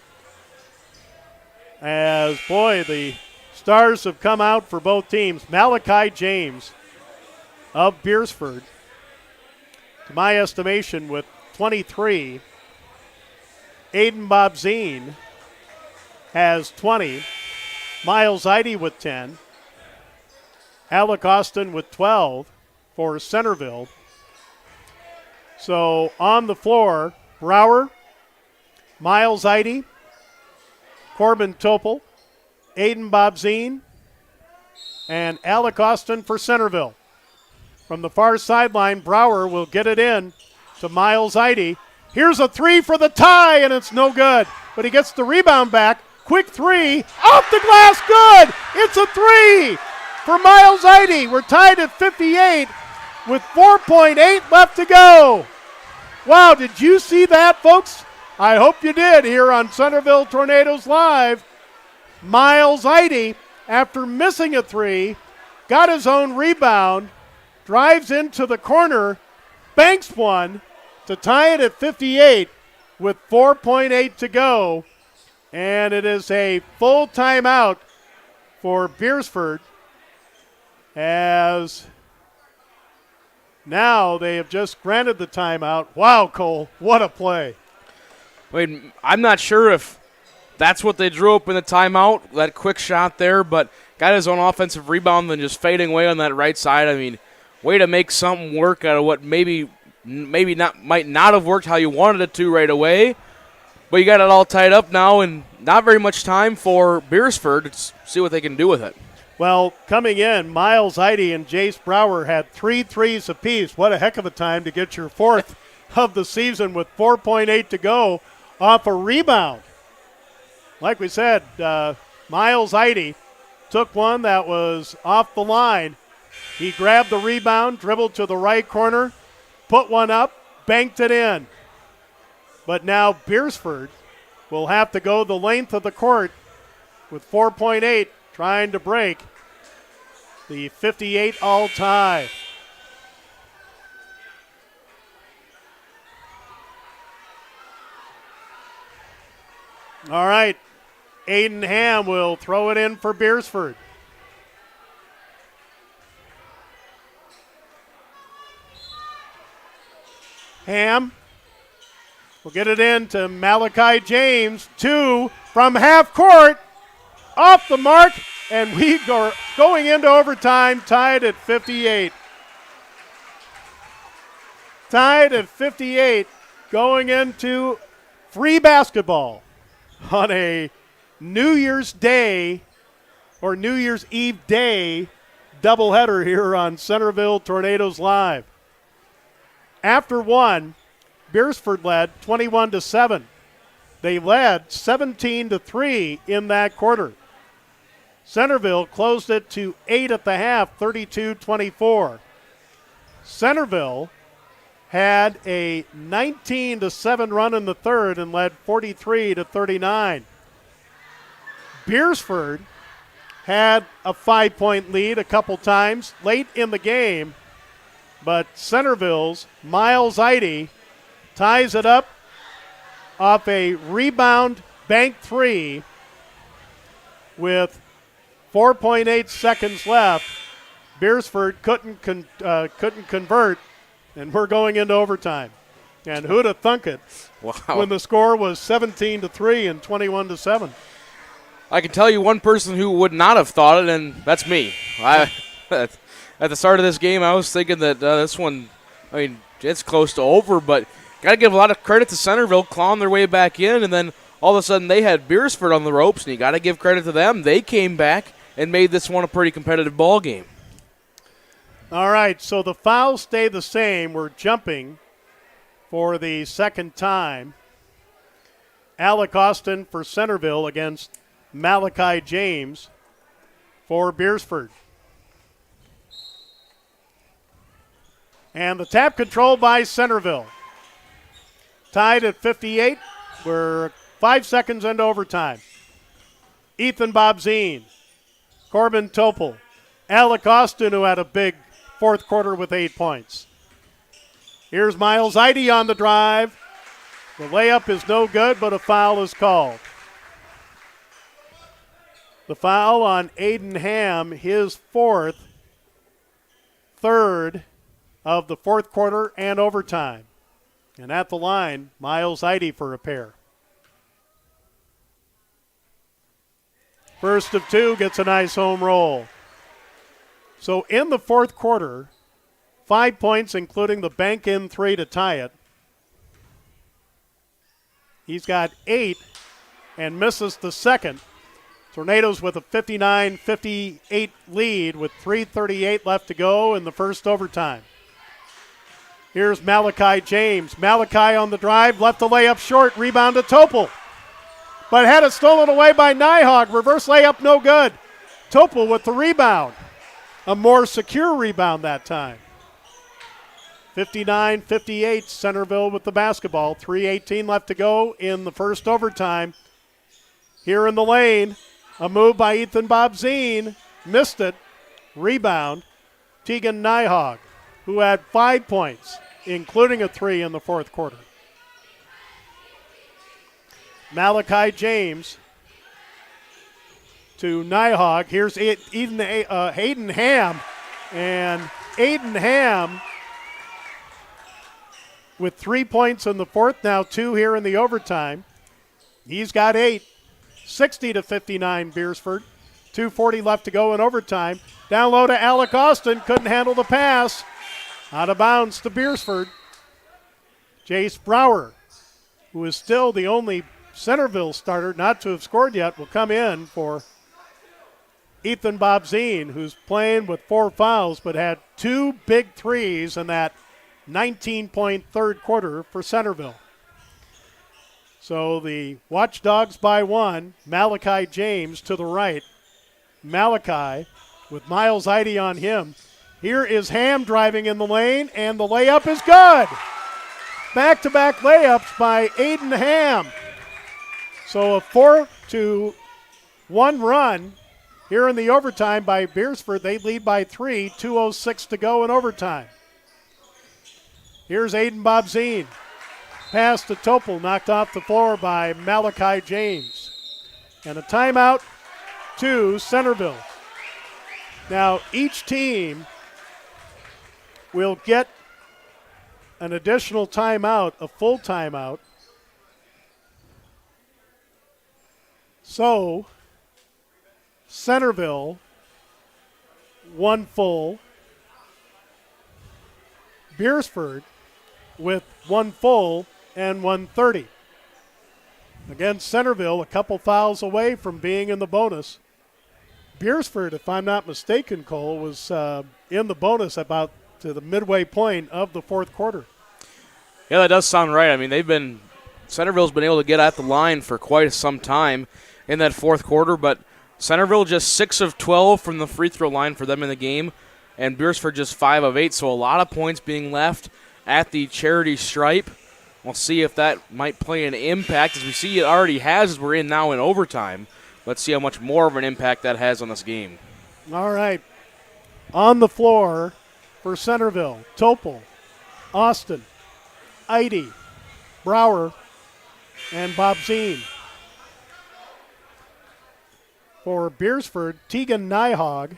As, boy, the stars have come out for both teams. Malachi James of Beresford, to my estimation, with 23. Aiden Bobzine has 20. Miles Eide with 10. Alec Austin with 12 for Centerville. So on the floor, Brower, Miles Eide, Corbin Topel, Aiden Bobzine, and Alec Austin for Centerville. From the far sideline, Brower will get it in to Miles Eide. Here's a three for the tie, and it's no good. But he gets the rebound back. Quick three, off the glass, good! It's a three for Miles Eide. We're tied at 58 with 4.8 left to go. Wow, did you see that, folks? I hope you did here on Centerville Tornadoes Live. Miles Eide, after missing a three, got his own rebound, drives into the corner, banks one to tie it at 58 with 4.8 to go. And it is a full timeout for Beresford, as now they have just granted the timeout. Wow, Cole, what a play. I mean, I'm not sure if that's what they drew up in the timeout, that quick shot there, but got his own offensive rebound and just fading away on that right side. I mean, way to make something work out of what maybe might not have worked how you wanted it to right away. But you got it all tied up now, and not very much time for Beresford to see what they can do with it. Well, coming in, Miles Eide and Jace Brower had 3 threes apiece. What a heck of a time to get your fourth of the season with 4.8 to go off a rebound. Like we said, Miles Eide took one that was off the line. He grabbed the rebound, dribbled to the right corner, put one up, banked it in. But now Beresford will have to go the length of the court with 4.8, trying to break the 58 all tie. All right, Aiden Ham will throw it in for Beresford. Ham will get it in to Malachi James. 2 from half court. Off the mark, and we are going into overtime, tied at 58. Tied at 58, going into free basketball on a New Year's Day or New Year's Eve day doubleheader here on Centerville Tornadoes Live. After one, Beresford led 21-7. They led 17-3 in that quarter. Centerville closed it to 8 at the half, 32-24. Centerville had a 19-7 run in the third and led 43-39. Beresford had a 5-point lead a couple times late in the game, but Centerville's Miles Eide ties it up off a rebound bank three with 4.8 seconds left. Beresford couldn't convert, and we're going into overtime. And who'd have thunk it? Wow. When the score was 17-3 and 21-7. I can tell you one person who would not have thought it, and that's me. At the start of this game, I was thinking that this one, I mean, it's close to over, but got to give a lot of credit to Centerville clawing their way back in, and then all of a sudden they had Beresford on the ropes, and you got to give credit to them. They came back and made this one a pretty competitive ball game. All right, so the fouls stay the same. We're jumping for the second time. Alec Austin for Centerville against Malachi James for Beresford. And the tap controlled by Centerville. Tied at 58. We're 5 seconds into overtime. Ethan Bobzine, Corbin Topel, Alec Austin, who had a big fourth quarter with 8 points. Here's Miles Eide on the drive. The layup is no good, but a foul is called. The foul on Aiden Ham, his third of the fourth quarter and overtime. And at the line, Miles Eide for a pair. First of two, gets a nice home roll. So in the fourth quarter, 5 points, including the bank in three to tie it. He's got 8 and misses the second. Tornadoes with a 59-58 lead with 3:38 left to go in the first overtime. Here's Malachi James. Malachi on the drive, left the layup short, rebound to Topel. But had it stolen away by Nyhog. Reverse layup, no good. Topel with the rebound. A more secure rebound that time. 59-58, Centerville with the basketball. 3:18 left to go in the first overtime. Here in the lane, a move by Ethan Bobzine. Missed it. Rebound, Tegan Nyhog, who had 5 points, including a 3 in the fourth quarter. Malachi James to Nyhog. Here's Aiden Ham. And Aiden Ham with 3 points in the fourth, now 2 here in the overtime. He's got 8. 60-59 Beresford. 2:40 left to go in overtime. Down low to Alec Austin. Couldn't handle the pass. Out of bounds to Beresford. Jace Brower, who is still the only Centerville starter not to have scored yet, will come in for Ethan Bobzine, who's playing with 4 fouls but had 2 big threes in that 19-point third quarter for Centerville. So the Watchdogs by 1. Malachi James to the right. Malachi with Miles Eide on him. Here is Ham driving in the lane, and the layup is good. Back-to-back layups by Aiden Ham. So a 4-1 run here in the overtime by Beresford. They lead by 3, 2:06 to go in overtime. Here's Aiden Bobzine. Pass to Topel, knocked off the floor by Malachi James. And a timeout to Centerville. Now, each team will get an additional timeout, a full timeout. So, Centerville, 1 full. Beresford with 1 full and 1:30. Again, Centerville a couple fouls away from being in the bonus. Beresford, if I'm not mistaken, Cole, was in the bonus about to the midway point of the fourth quarter. Yeah, that does sound right. I mean, Centerville's been able to get at the line for quite some time in that fourth quarter, but Centerville just 6 of 12 from the free throw line for them in the game, and Beresford just 5 of 8, so a lot of points being left at the charity stripe. We'll see if that might play an impact, as we see it already has as we're in now in overtime. Let's see how much more of an impact that has on this game. All right. On the floor for Centerville, Topel, Austin, Eide, Brower, and Bobzine. For Beresford, Tegan Nyhog,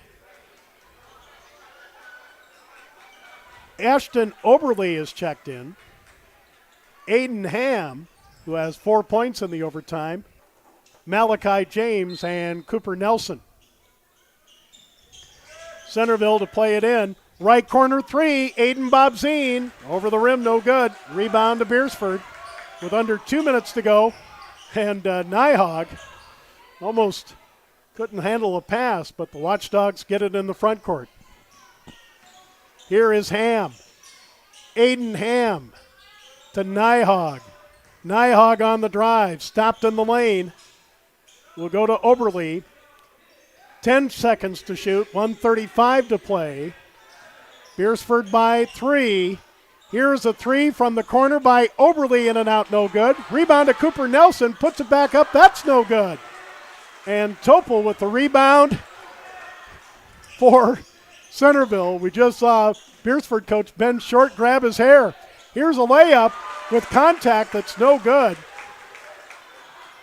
Ashton Oberle is checked in. Aiden Ham, who has 4 points in the overtime. Malachi James and Cooper Nelson. Centerville to play it in. Right corner 3, Aiden Bobzine. Over the rim, no good. Rebound to Beresford with under 2 minutes to go. And Nyhog almost couldn't handle a pass, but the Watchdogs get it in the front court. Here is Ham. Aiden Ham to Nyhog. Nyhog on the drive, stopped in the lane. Will go to Oberle. 10 seconds to shoot, 1:35 to play. Beresford by 3. Here's a 3 from the corner by Oberle, in and out, no good. Rebound to Cooper Nelson, puts it back up, that's no good. And Topel with the rebound for Centerville. We just saw Beresford coach Ben Short grab his hair. Here's a layup with contact that's no good.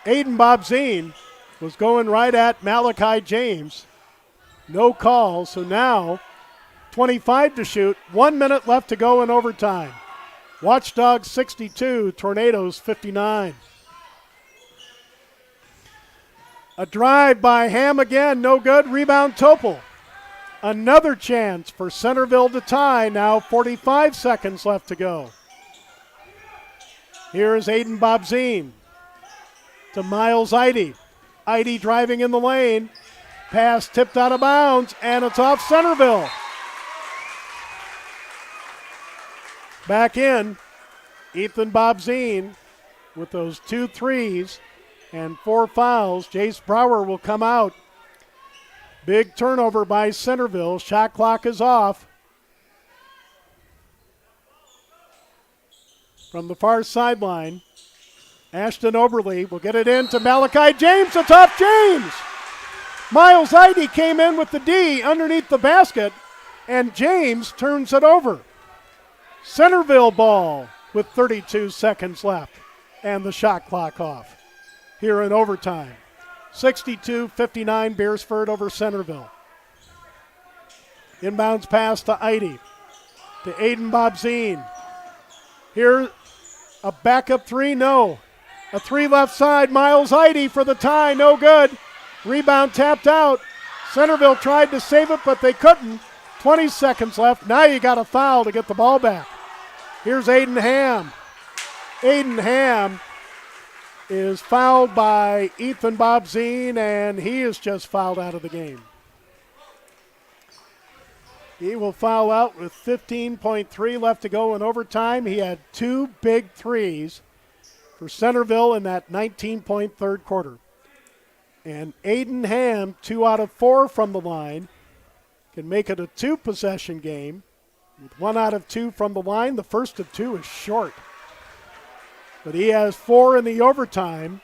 Aiden Bobzine was going right at Malachi James. No call, so now 25 to shoot, 1 minute left to go in overtime. Watchdogs 62, Tornadoes 59. A drive by Ham again, no good, rebound Topel. Another chance for Centerville to tie, now 45 seconds left to go. Here's Aiden Bobzine to Miles Eide. Eide driving in the lane, pass tipped out of bounds, and it's off Centerville. Back in, Ethan Bobzine with those 2 threes and 4 fouls. Jace Brower will come out. Big turnover by Centerville. Shot clock is off. From the far sideline, Ashton Oberle will get it in to Malachi James. It's off James. Miles Eide came in with the D underneath the basket, and James turns it over. Centerville ball with 32 seconds left and the shot clock off here in overtime. 62-59 Beresford over Centerville. Inbounds pass to Eide, to Aiden Bobzine. Here, a backup 3, no. A 3 left side, Miles Eide for the tie, no good. Rebound tapped out. Centerville tried to save it, but they couldn't. 20 seconds left. Now you got a foul to get the ball back. Here's Aiden Ham. Aiden Ham is fouled by Ethan Bobzine, and he is just fouled out of the game. He will foul out with 15.3 left to go in overtime. He had 2 big threes for Centerville in that 19-point third quarter. And Aiden Ham, 2 out of 4 from the line, can make it a 2-possession game. With 1 out of 2 from the line, the first of 2 is short. But he has 4 in the overtime.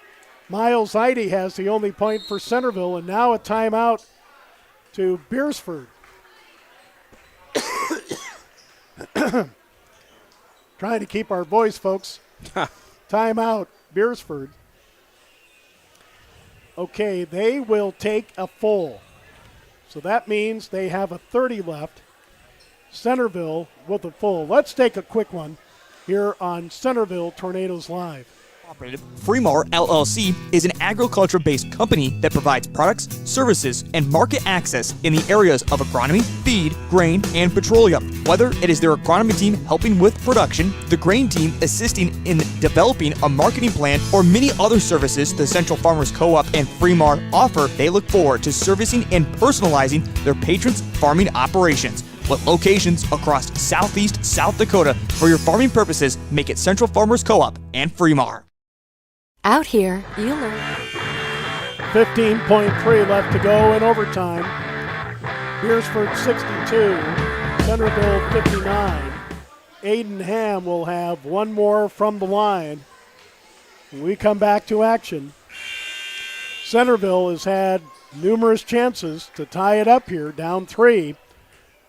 Miles Eide has the only point for Centerville, and now a timeout to Beresford. Trying to keep our voice, folks. Timeout, Beresford. Okay, they will take a full. So that means they have a 30 left. Centerville with a full. Let's take a quick one here on Centerville Tornadoes Live. Fremar LLC is an agriculture-based company that provides products, services, and market access in the areas of agronomy, feed, grain, and petroleum. Whether it is their agronomy team helping with production, the grain team assisting in developing a marketing plan, or many other services the Central Farmers Co-op and Fremar offer, they look forward to servicing and personalizing their patrons' farming operations. With locations across southeast South Dakota, for your farming purposes, make it Central Farmers Co-op and Fremar. Out here, you learn. 15.3 left to go in overtime. Beresford 62, Centerville 59. Aiden Ham will have 1 more from the line. When we come back to action, Centerville has had numerous chances to tie it up here, down 3.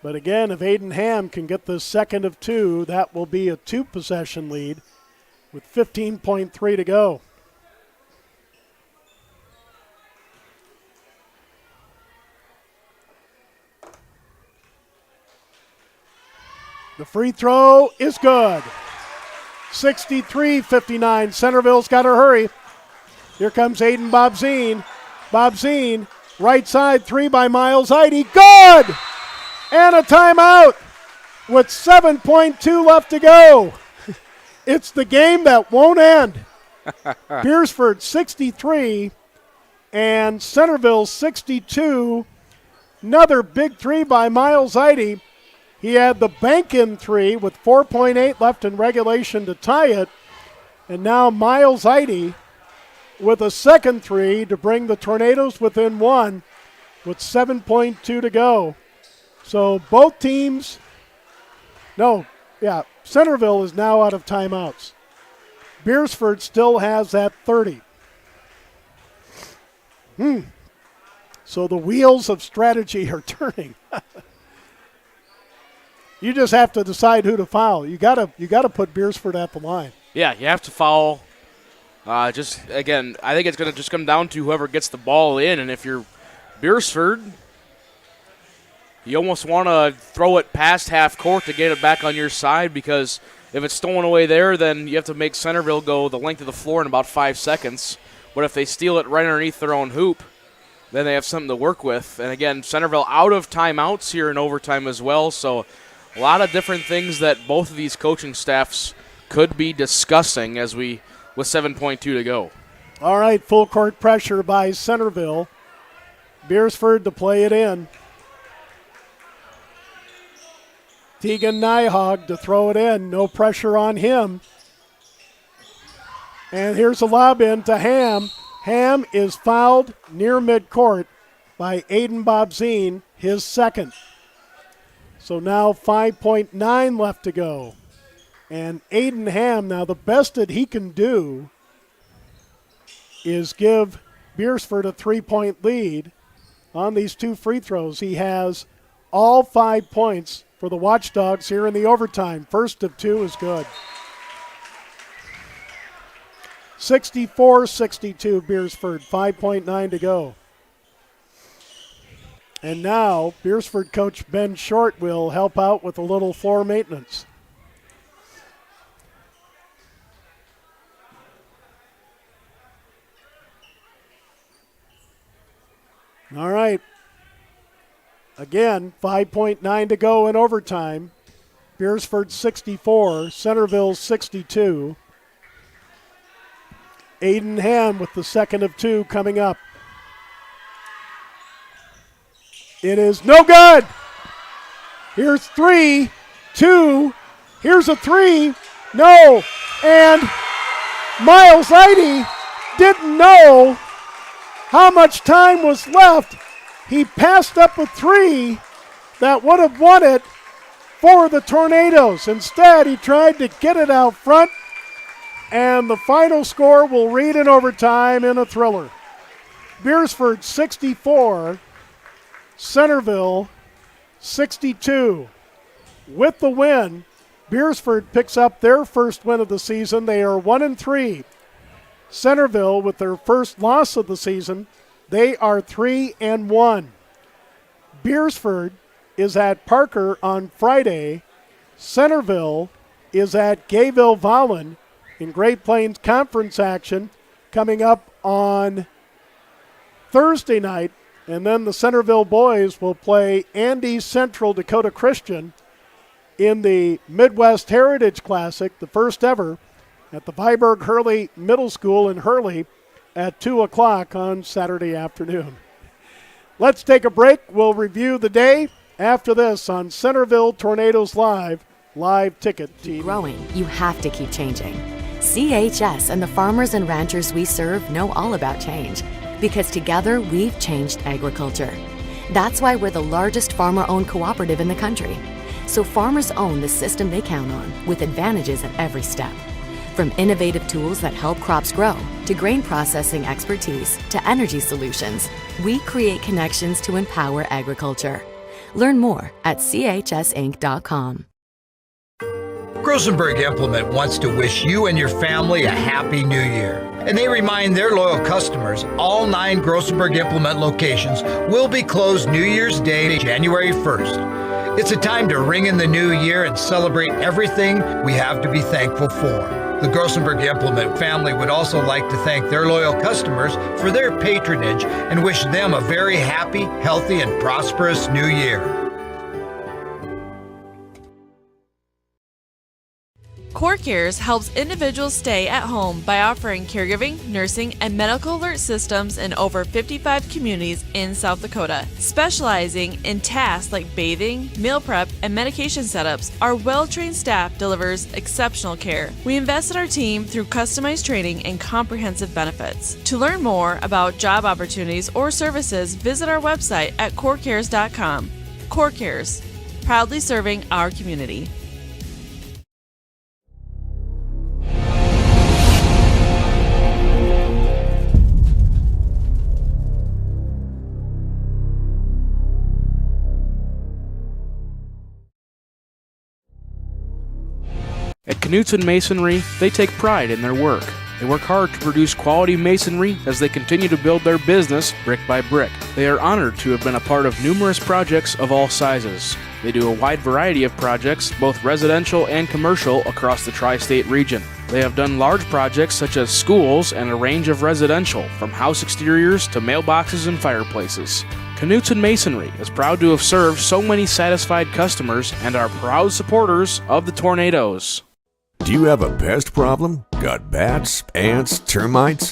But again, if Aiden Ham can get the second of 2, that will be a 2-possession lead with 15.3 to go. The free throw is good. 63-59. Centerville's got to hurry. Here comes Aiden Bobzine. Bobzine, right side 3 by Miles Eide. Good! And a timeout with 7.2 left to go. It's the game that won't end. Beresford 63 and Centerville 62. Another big 3 by Miles Eide. He had the bank-in 3 with 4.8 left in regulation to tie it. And now Miles Heide with a second three to bring the Tornadoes within one with 7.2 to go. So both teams, Centerville is now out of timeouts. Beresford still has that 30. So the wheels of strategy are turning. You just have to decide who to foul. You gotta put Beresford at the line. Yeah, you have to foul. I think it's going to just come down to whoever gets the ball in, and if you're Beresford, you almost want to throw it past half court to get it back on your side, because if it's stolen away there, then you have to make Centerville go the length of the floor in about 5 seconds. But if they steal it right underneath their own hoop, then they have something to work with. And again, Centerville out of timeouts here in overtime as well, so a lot of different things that both of these coaching staffs could be discussing with 7.2 to go. All right, full court pressure by Centerville. Beresford to play it in. Tegan Nyhog to throw it in. No pressure on him. And here's a lob in to Ham. Ham is fouled near midcourt by Aiden Bobzine, his second. So now 5.9 left to go. And Aiden Ham, now the best that he can do is give Beresford a 3-point lead on these two free throws. He has all 5 points for the Watchdogs here in the overtime. First of two is good. 64-62 Beresford, 5.9 to go. And now Beresford coach Ben Short will help out with a little floor maintenance. All right. Again, 5.9 to go in overtime. Beresford 64, Centerville 62. Aiden Ham with the second of two coming up. It is no good. Here's 3, 2, here's a 3, no. And Miles Heide didn't know how much time was left. He passed up a 3 that would have won it for the Tornadoes. Instead, he tried to get it out front, and the final score will read in overtime in a thriller. Beresford 64, Centerville 62. With the win, Beresford picks up their first win of the season. They are 1-3. Centerville, with their first loss of the season, they are 3-1. Beresford is at Parker on Friday. Centerville is at Gayville-Vollen in Great Plains Conference action coming up on Thursday night. And then the Centerville boys will play Andy Central Dakota Christian in the Midwest Heritage Classic, the first ever, at the Viborg Hurley Middle School in Hurley at 2 o'clock on Saturday afternoon. Let's take a break. We'll review the day after this on Centerville Tornadoes Live Ticket TV. Growing, you have to keep changing. CHS and the farmers and ranchers we serve know all about change, because together we've changed agriculture. That's why we're the largest farmer-owned cooperative in the country. So farmers own the system they count on, with advantages at every step. From innovative tools that help crops grow, to grain processing expertise, to energy solutions, we create connections to empower agriculture. Learn more at chsinc.com. Grosenberg Implement wants to wish you and your family a happy new year. And they remind their loyal customers all 9 Grosenberg Implement locations will be closed New Year's Day, January 1st. It's a time to ring in the new year and celebrate everything we have to be thankful for. The Grosenberg Implement family would also like to thank their loyal customers for their patronage and wish them a very happy, healthy, and prosperous new year. Core Cares helps individuals stay at home by offering caregiving, nursing, and medical alert systems in over 55 communities in South Dakota. Specializing in tasks like bathing, meal prep, and medication setups, our well-trained staff delivers exceptional care. We invest in our team through customized training and comprehensive benefits. To learn more about job opportunities or services, visit our website at corecares.com. Core Cares, proudly serving our community. At Knutson Masonry, they take pride in their work. They work hard to produce quality masonry as they continue to build their business brick by brick. They are honored to have been a part of numerous projects of all sizes. They do a wide variety of projects, both residential and commercial, across the tri-state region. They have done large projects such as schools and a range of residential, from house exteriors to mailboxes and fireplaces. Knutson Masonry is proud to have served so many satisfied customers and are proud supporters of the Tornadoes. Do you have a pest problem? Got bats, ants, termites?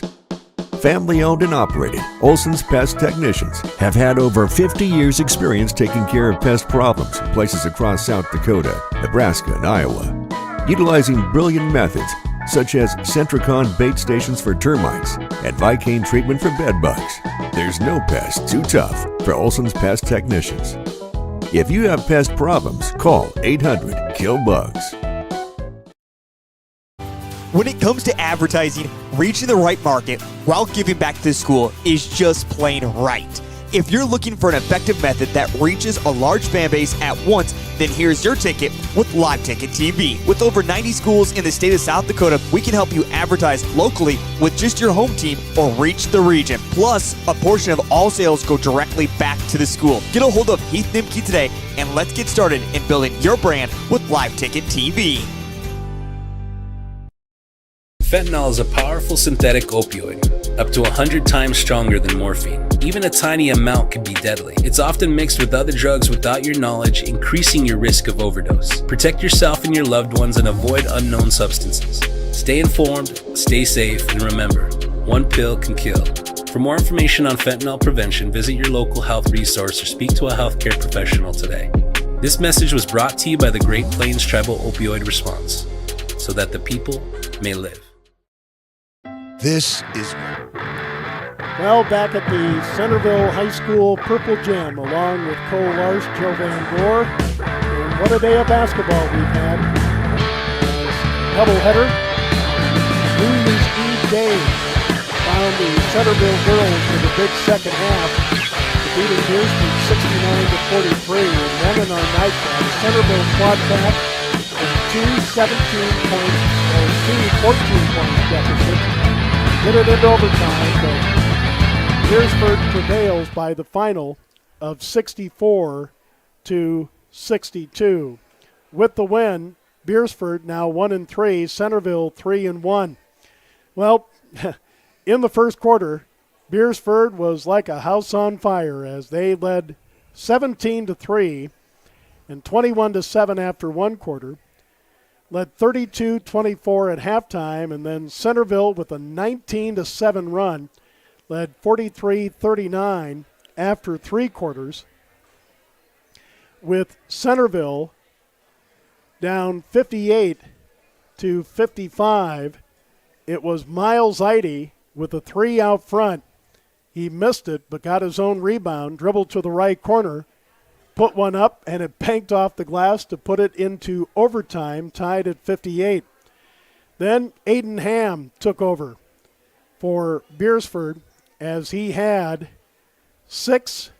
Family owned and operated, Olson's Pest Technicians have had over 50 years experience taking care of pest problems in places across South Dakota, Nebraska, and Iowa. Utilizing brilliant methods such as Centricon bait stations for termites and Vicane treatment for bed bugs. There's no pest too tough for Olson's Pest Technicians. If you have pest problems, call 800-KILL-BUGS. When it comes to advertising, reaching the right market while giving back to the school is just plain right. If you're looking for an effective method that reaches a large fan base at once, then here's your ticket with Live Ticket TV. With over 90 schools in the state of South Dakota, we can help you advertise locally with just your home team or reach the region. Plus, a portion of all sales go directly back to the school. Get a hold of Heath Nimke today and let's get started in building your brand with Live Ticket TV. Fentanyl is a powerful synthetic opioid, up to 100 times stronger than morphine. Even a tiny amount can be deadly. It's often mixed with other drugs without your knowledge, increasing your risk of overdose. Protect yourself and your loved ones and avoid unknown substances. Stay informed, stay safe, and remember, one pill can kill. For more information on fentanyl prevention, visit your local health resource or speak to a healthcare professional today. This message was brought to you by the Great Plains Tribal Opioid Response, so that the people may live. This is... Well, back at the Centerville High School Purple Gym, along with Cole Larsh, Joe Van Gore. And what a day of basketball we've had. Doubleheader. New Year's Eve day found the Centerville girls with a big second half, defeating Beresford 69-43. And then in our night, Centerville fought back with 14-point deficit. Get it into overtime, but Beresford prevails by the final of 64-62. With the win, Beresford now 1-3, Centerville 3-1. Well, in the first quarter, Beresford was like a house on fire as they led 17-3 and 21-7 after one quarter. Led 32-24 at halftime, and then Centerville with a 19-7 run led 43-39 after three quarters, with Centerville down 58-55. It was Miles Eide with a three out front. He missed it, but got his own rebound, dribbled to the right corner, put one up, and it banked off the glass to put it into overtime, tied at 58. Then Aiden Ham took over for Beresford as he had 6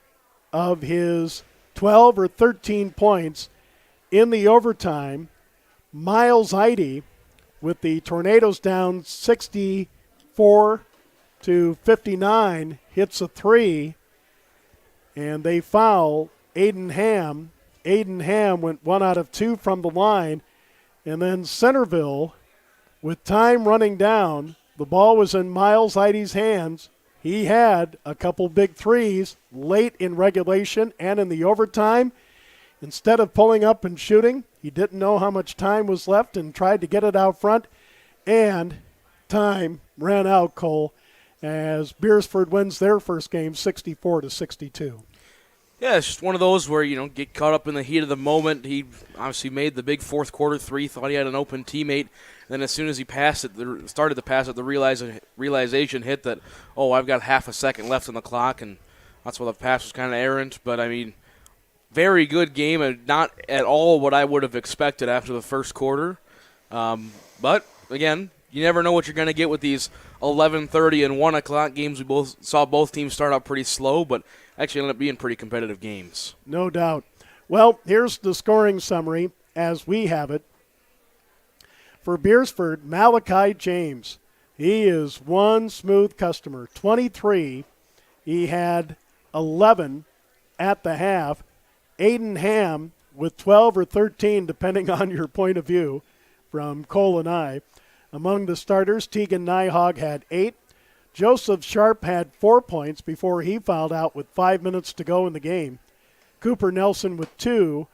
of his 12 or 13 points in the overtime. Miles Eide, with the Tornadoes down 64-59, hits a three, and they foul Aiden Ham. Aiden Ham went 1 out of 2 from the line. And then Centerville, with time running down, the ball was in Miles Eide's hands. He had a couple big threes late in regulation and in the overtime. Instead of pulling up and shooting, he didn't know how much time was left and tried to get it out front, and time ran out, Cole, as Beresford wins their first game 64-62. Yeah, it's just one of those where, get caught up in the heat of the moment. He obviously made the big fourth quarter three, thought he had an open teammate. Then as soon as he started to pass it, the realization hit that, I've got half a second left on the clock, and that's why the pass was kind of errant. But, very good game, and not at all what I would have expected after the first quarter. But, again, you never know what you're going to get with these 11:30 and 1 o'clock games. We saw both teams start out pretty slow, but actually ended up being pretty competitive games. No doubt. Well, here's the scoring summary as we have it. For Beresford, Malachi James, he is one smooth customer. 23. He had 11 at the half. Aiden Ham with 12 or 13, depending on your point of view, from Cole and I. Among the starters, Tegan Nyhog had 8. Joseph Sharp had 4 points before he fouled out with 5 minutes to go in the game. Cooper Nelson with 2.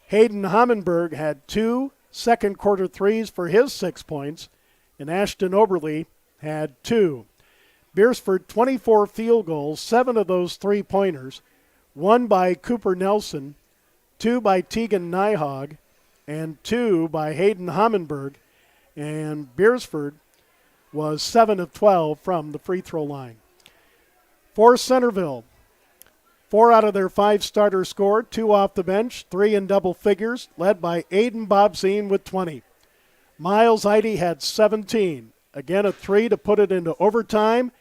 Hayden Hammenberg had 2 second quarter threes for his 6 points, and Ashton Oberly had 2. Beresford 24 field goals, 7 of those 3-pointers, 1 by Cooper Nelson, 2 by Tegan Nyhog, and 2 by Hayden Hammenberg, and Beresford was 7 of 12 from the free throw line. For Centerville, 4 out of their 5 starters scored, 2 off the bench, 3 in double figures, led by Aiden Bobzine with 20. Miles Eide had 17. Again, a 3 to put it into overtime,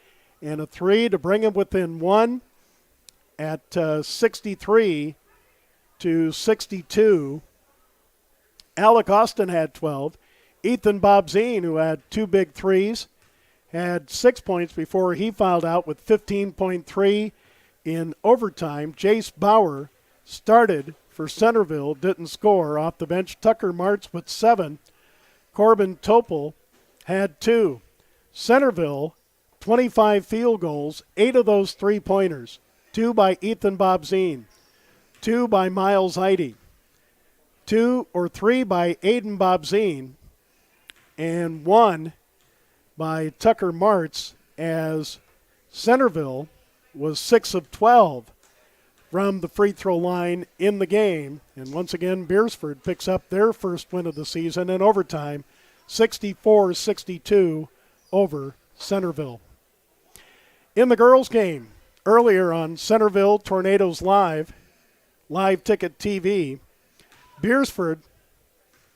and a 3 to bring him within 1 at 63-62. Alec Austin had 12. Ethan Bobzine, who had 2 big threes, had 6 points before he fouled out with 15.3 in overtime. Jace Bauer started for Centerville, didn't score. Off the bench, Tucker Martz with 7. Corbin Topel had 2. Centerville, 25 field goals, 8 of those 3-pointers. 2 by Ethan Bobzine, 2 by Miles Eide, 2 or 3 by Aiden Bobzine, and 1 by Tucker Martz, as Centerville was 6 of 12 from the free throw line in the game. And once again, Beresford picks up their first win of the season in overtime, 64-62 over Centerville. In the girls' game, earlier on Centerville Tornadoes Live Ticket TV, Beresford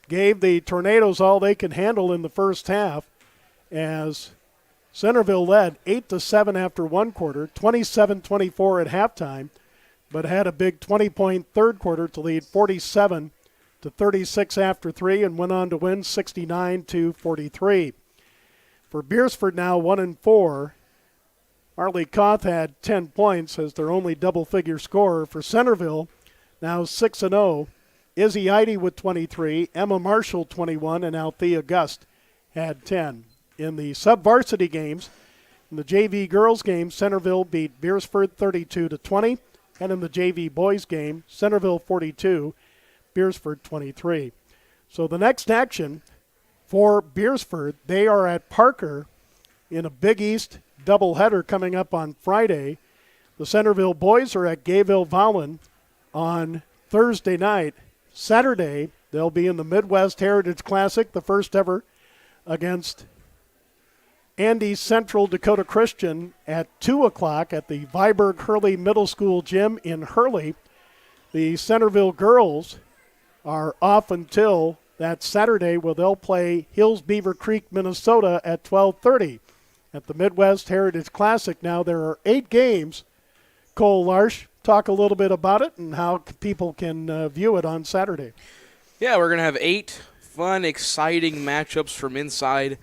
gave the Tornadoes all they could handle in the first half, as Centerville led 8-7 after one quarter, 27-24 at halftime, but had a big 20-point third quarter to lead 47-36 after 3 and went on to win 69-43. For Beresford now 1-4. Marley Koth had 10 points as their only double-figure scorer. For Centerville, now 6-0. Izzy Eide with 23, Emma Marshall 21, and Althea Gust had 10. In the sub-varsity games, in the JV girls game, Centerville beat Beresford 32-20, and in the JV boys game, Centerville 42, Beresford 23. So the next action for Beresford, they are at Parker in a Big East doubleheader coming up on Friday. The Centerville boys are at Gayville-Volin on Thursday night. Saturday, they'll be in the Midwest Heritage Classic, the first ever, against Andy Central Dakota Christian at 2 o'clock at the Viborg Hurley Middle School gym in Hurley. The Centerville girls are off until that Saturday, where they'll play Hills Beaver Creek, Minnesota at 12:30 at the Midwest Heritage Classic. Now, there are 8 games. Cole Larsch, talk a little bit about it and how people can view it on Saturday. Yeah, we're going to have 8 fun, exciting matchups from inside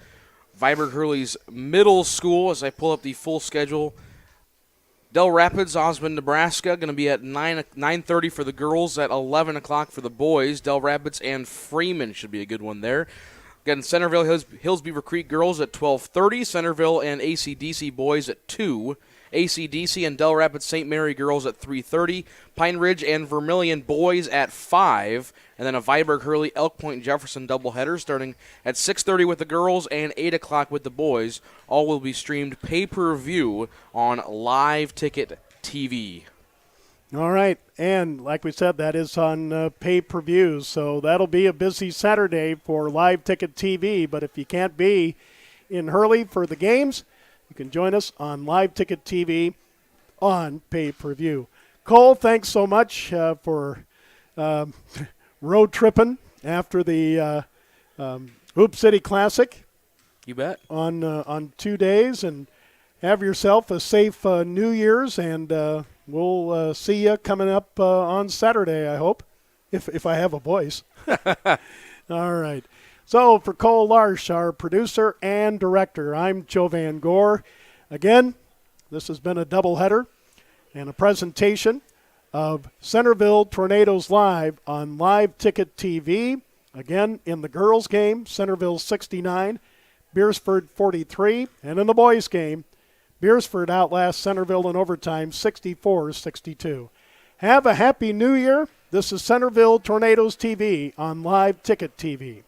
Viborg Hurley's middle school as I pull up the full schedule. Del Rapids, Osmond, Nebraska, going to be at 9:30 for the girls, at 11 o'clock for the boys. Del Rapids and Freeman should be a good one there. Again, Centerville, Hills Beaver Creek girls at 12:30. Centerville and ACDC boys at 2. AC/DC and Del Rapids St. Mary girls at 3:30. Pine Ridge and Vermilion boys at 5. And then a Viborg Hurley Elk Point Jefferson doubleheader starting at 6:30 with the girls and 8 o'clock with the boys. All will be streamed pay-per-view on Live Ticket TV. All right, and like we said, that is on pay-per-view, so that'll be a busy Saturday for Live Ticket TV. But if you can't be in Hurley for the games, you can join us on Live Ticket TV on pay-per-view. Cole, thanks so much for road tripping after the Hoop City Classic. You bet. On 2 days, and have yourself a safe New Year's, and we'll see you coming up on Saturday, I hope, if I have a voice. All right. So for Cole Larsch, our producer and director, I'm Joe Van Gore. Again, this has been a doubleheader and a presentation of Centerville Tornadoes Live on Live Ticket TV. Again, in the girls' game, Centerville 69, Beresford 43, and in the boys' game, Beresford outlasts Centerville in overtime 64-62. Have a happy New Year. This is Centerville Tornadoes TV on Live Ticket TV.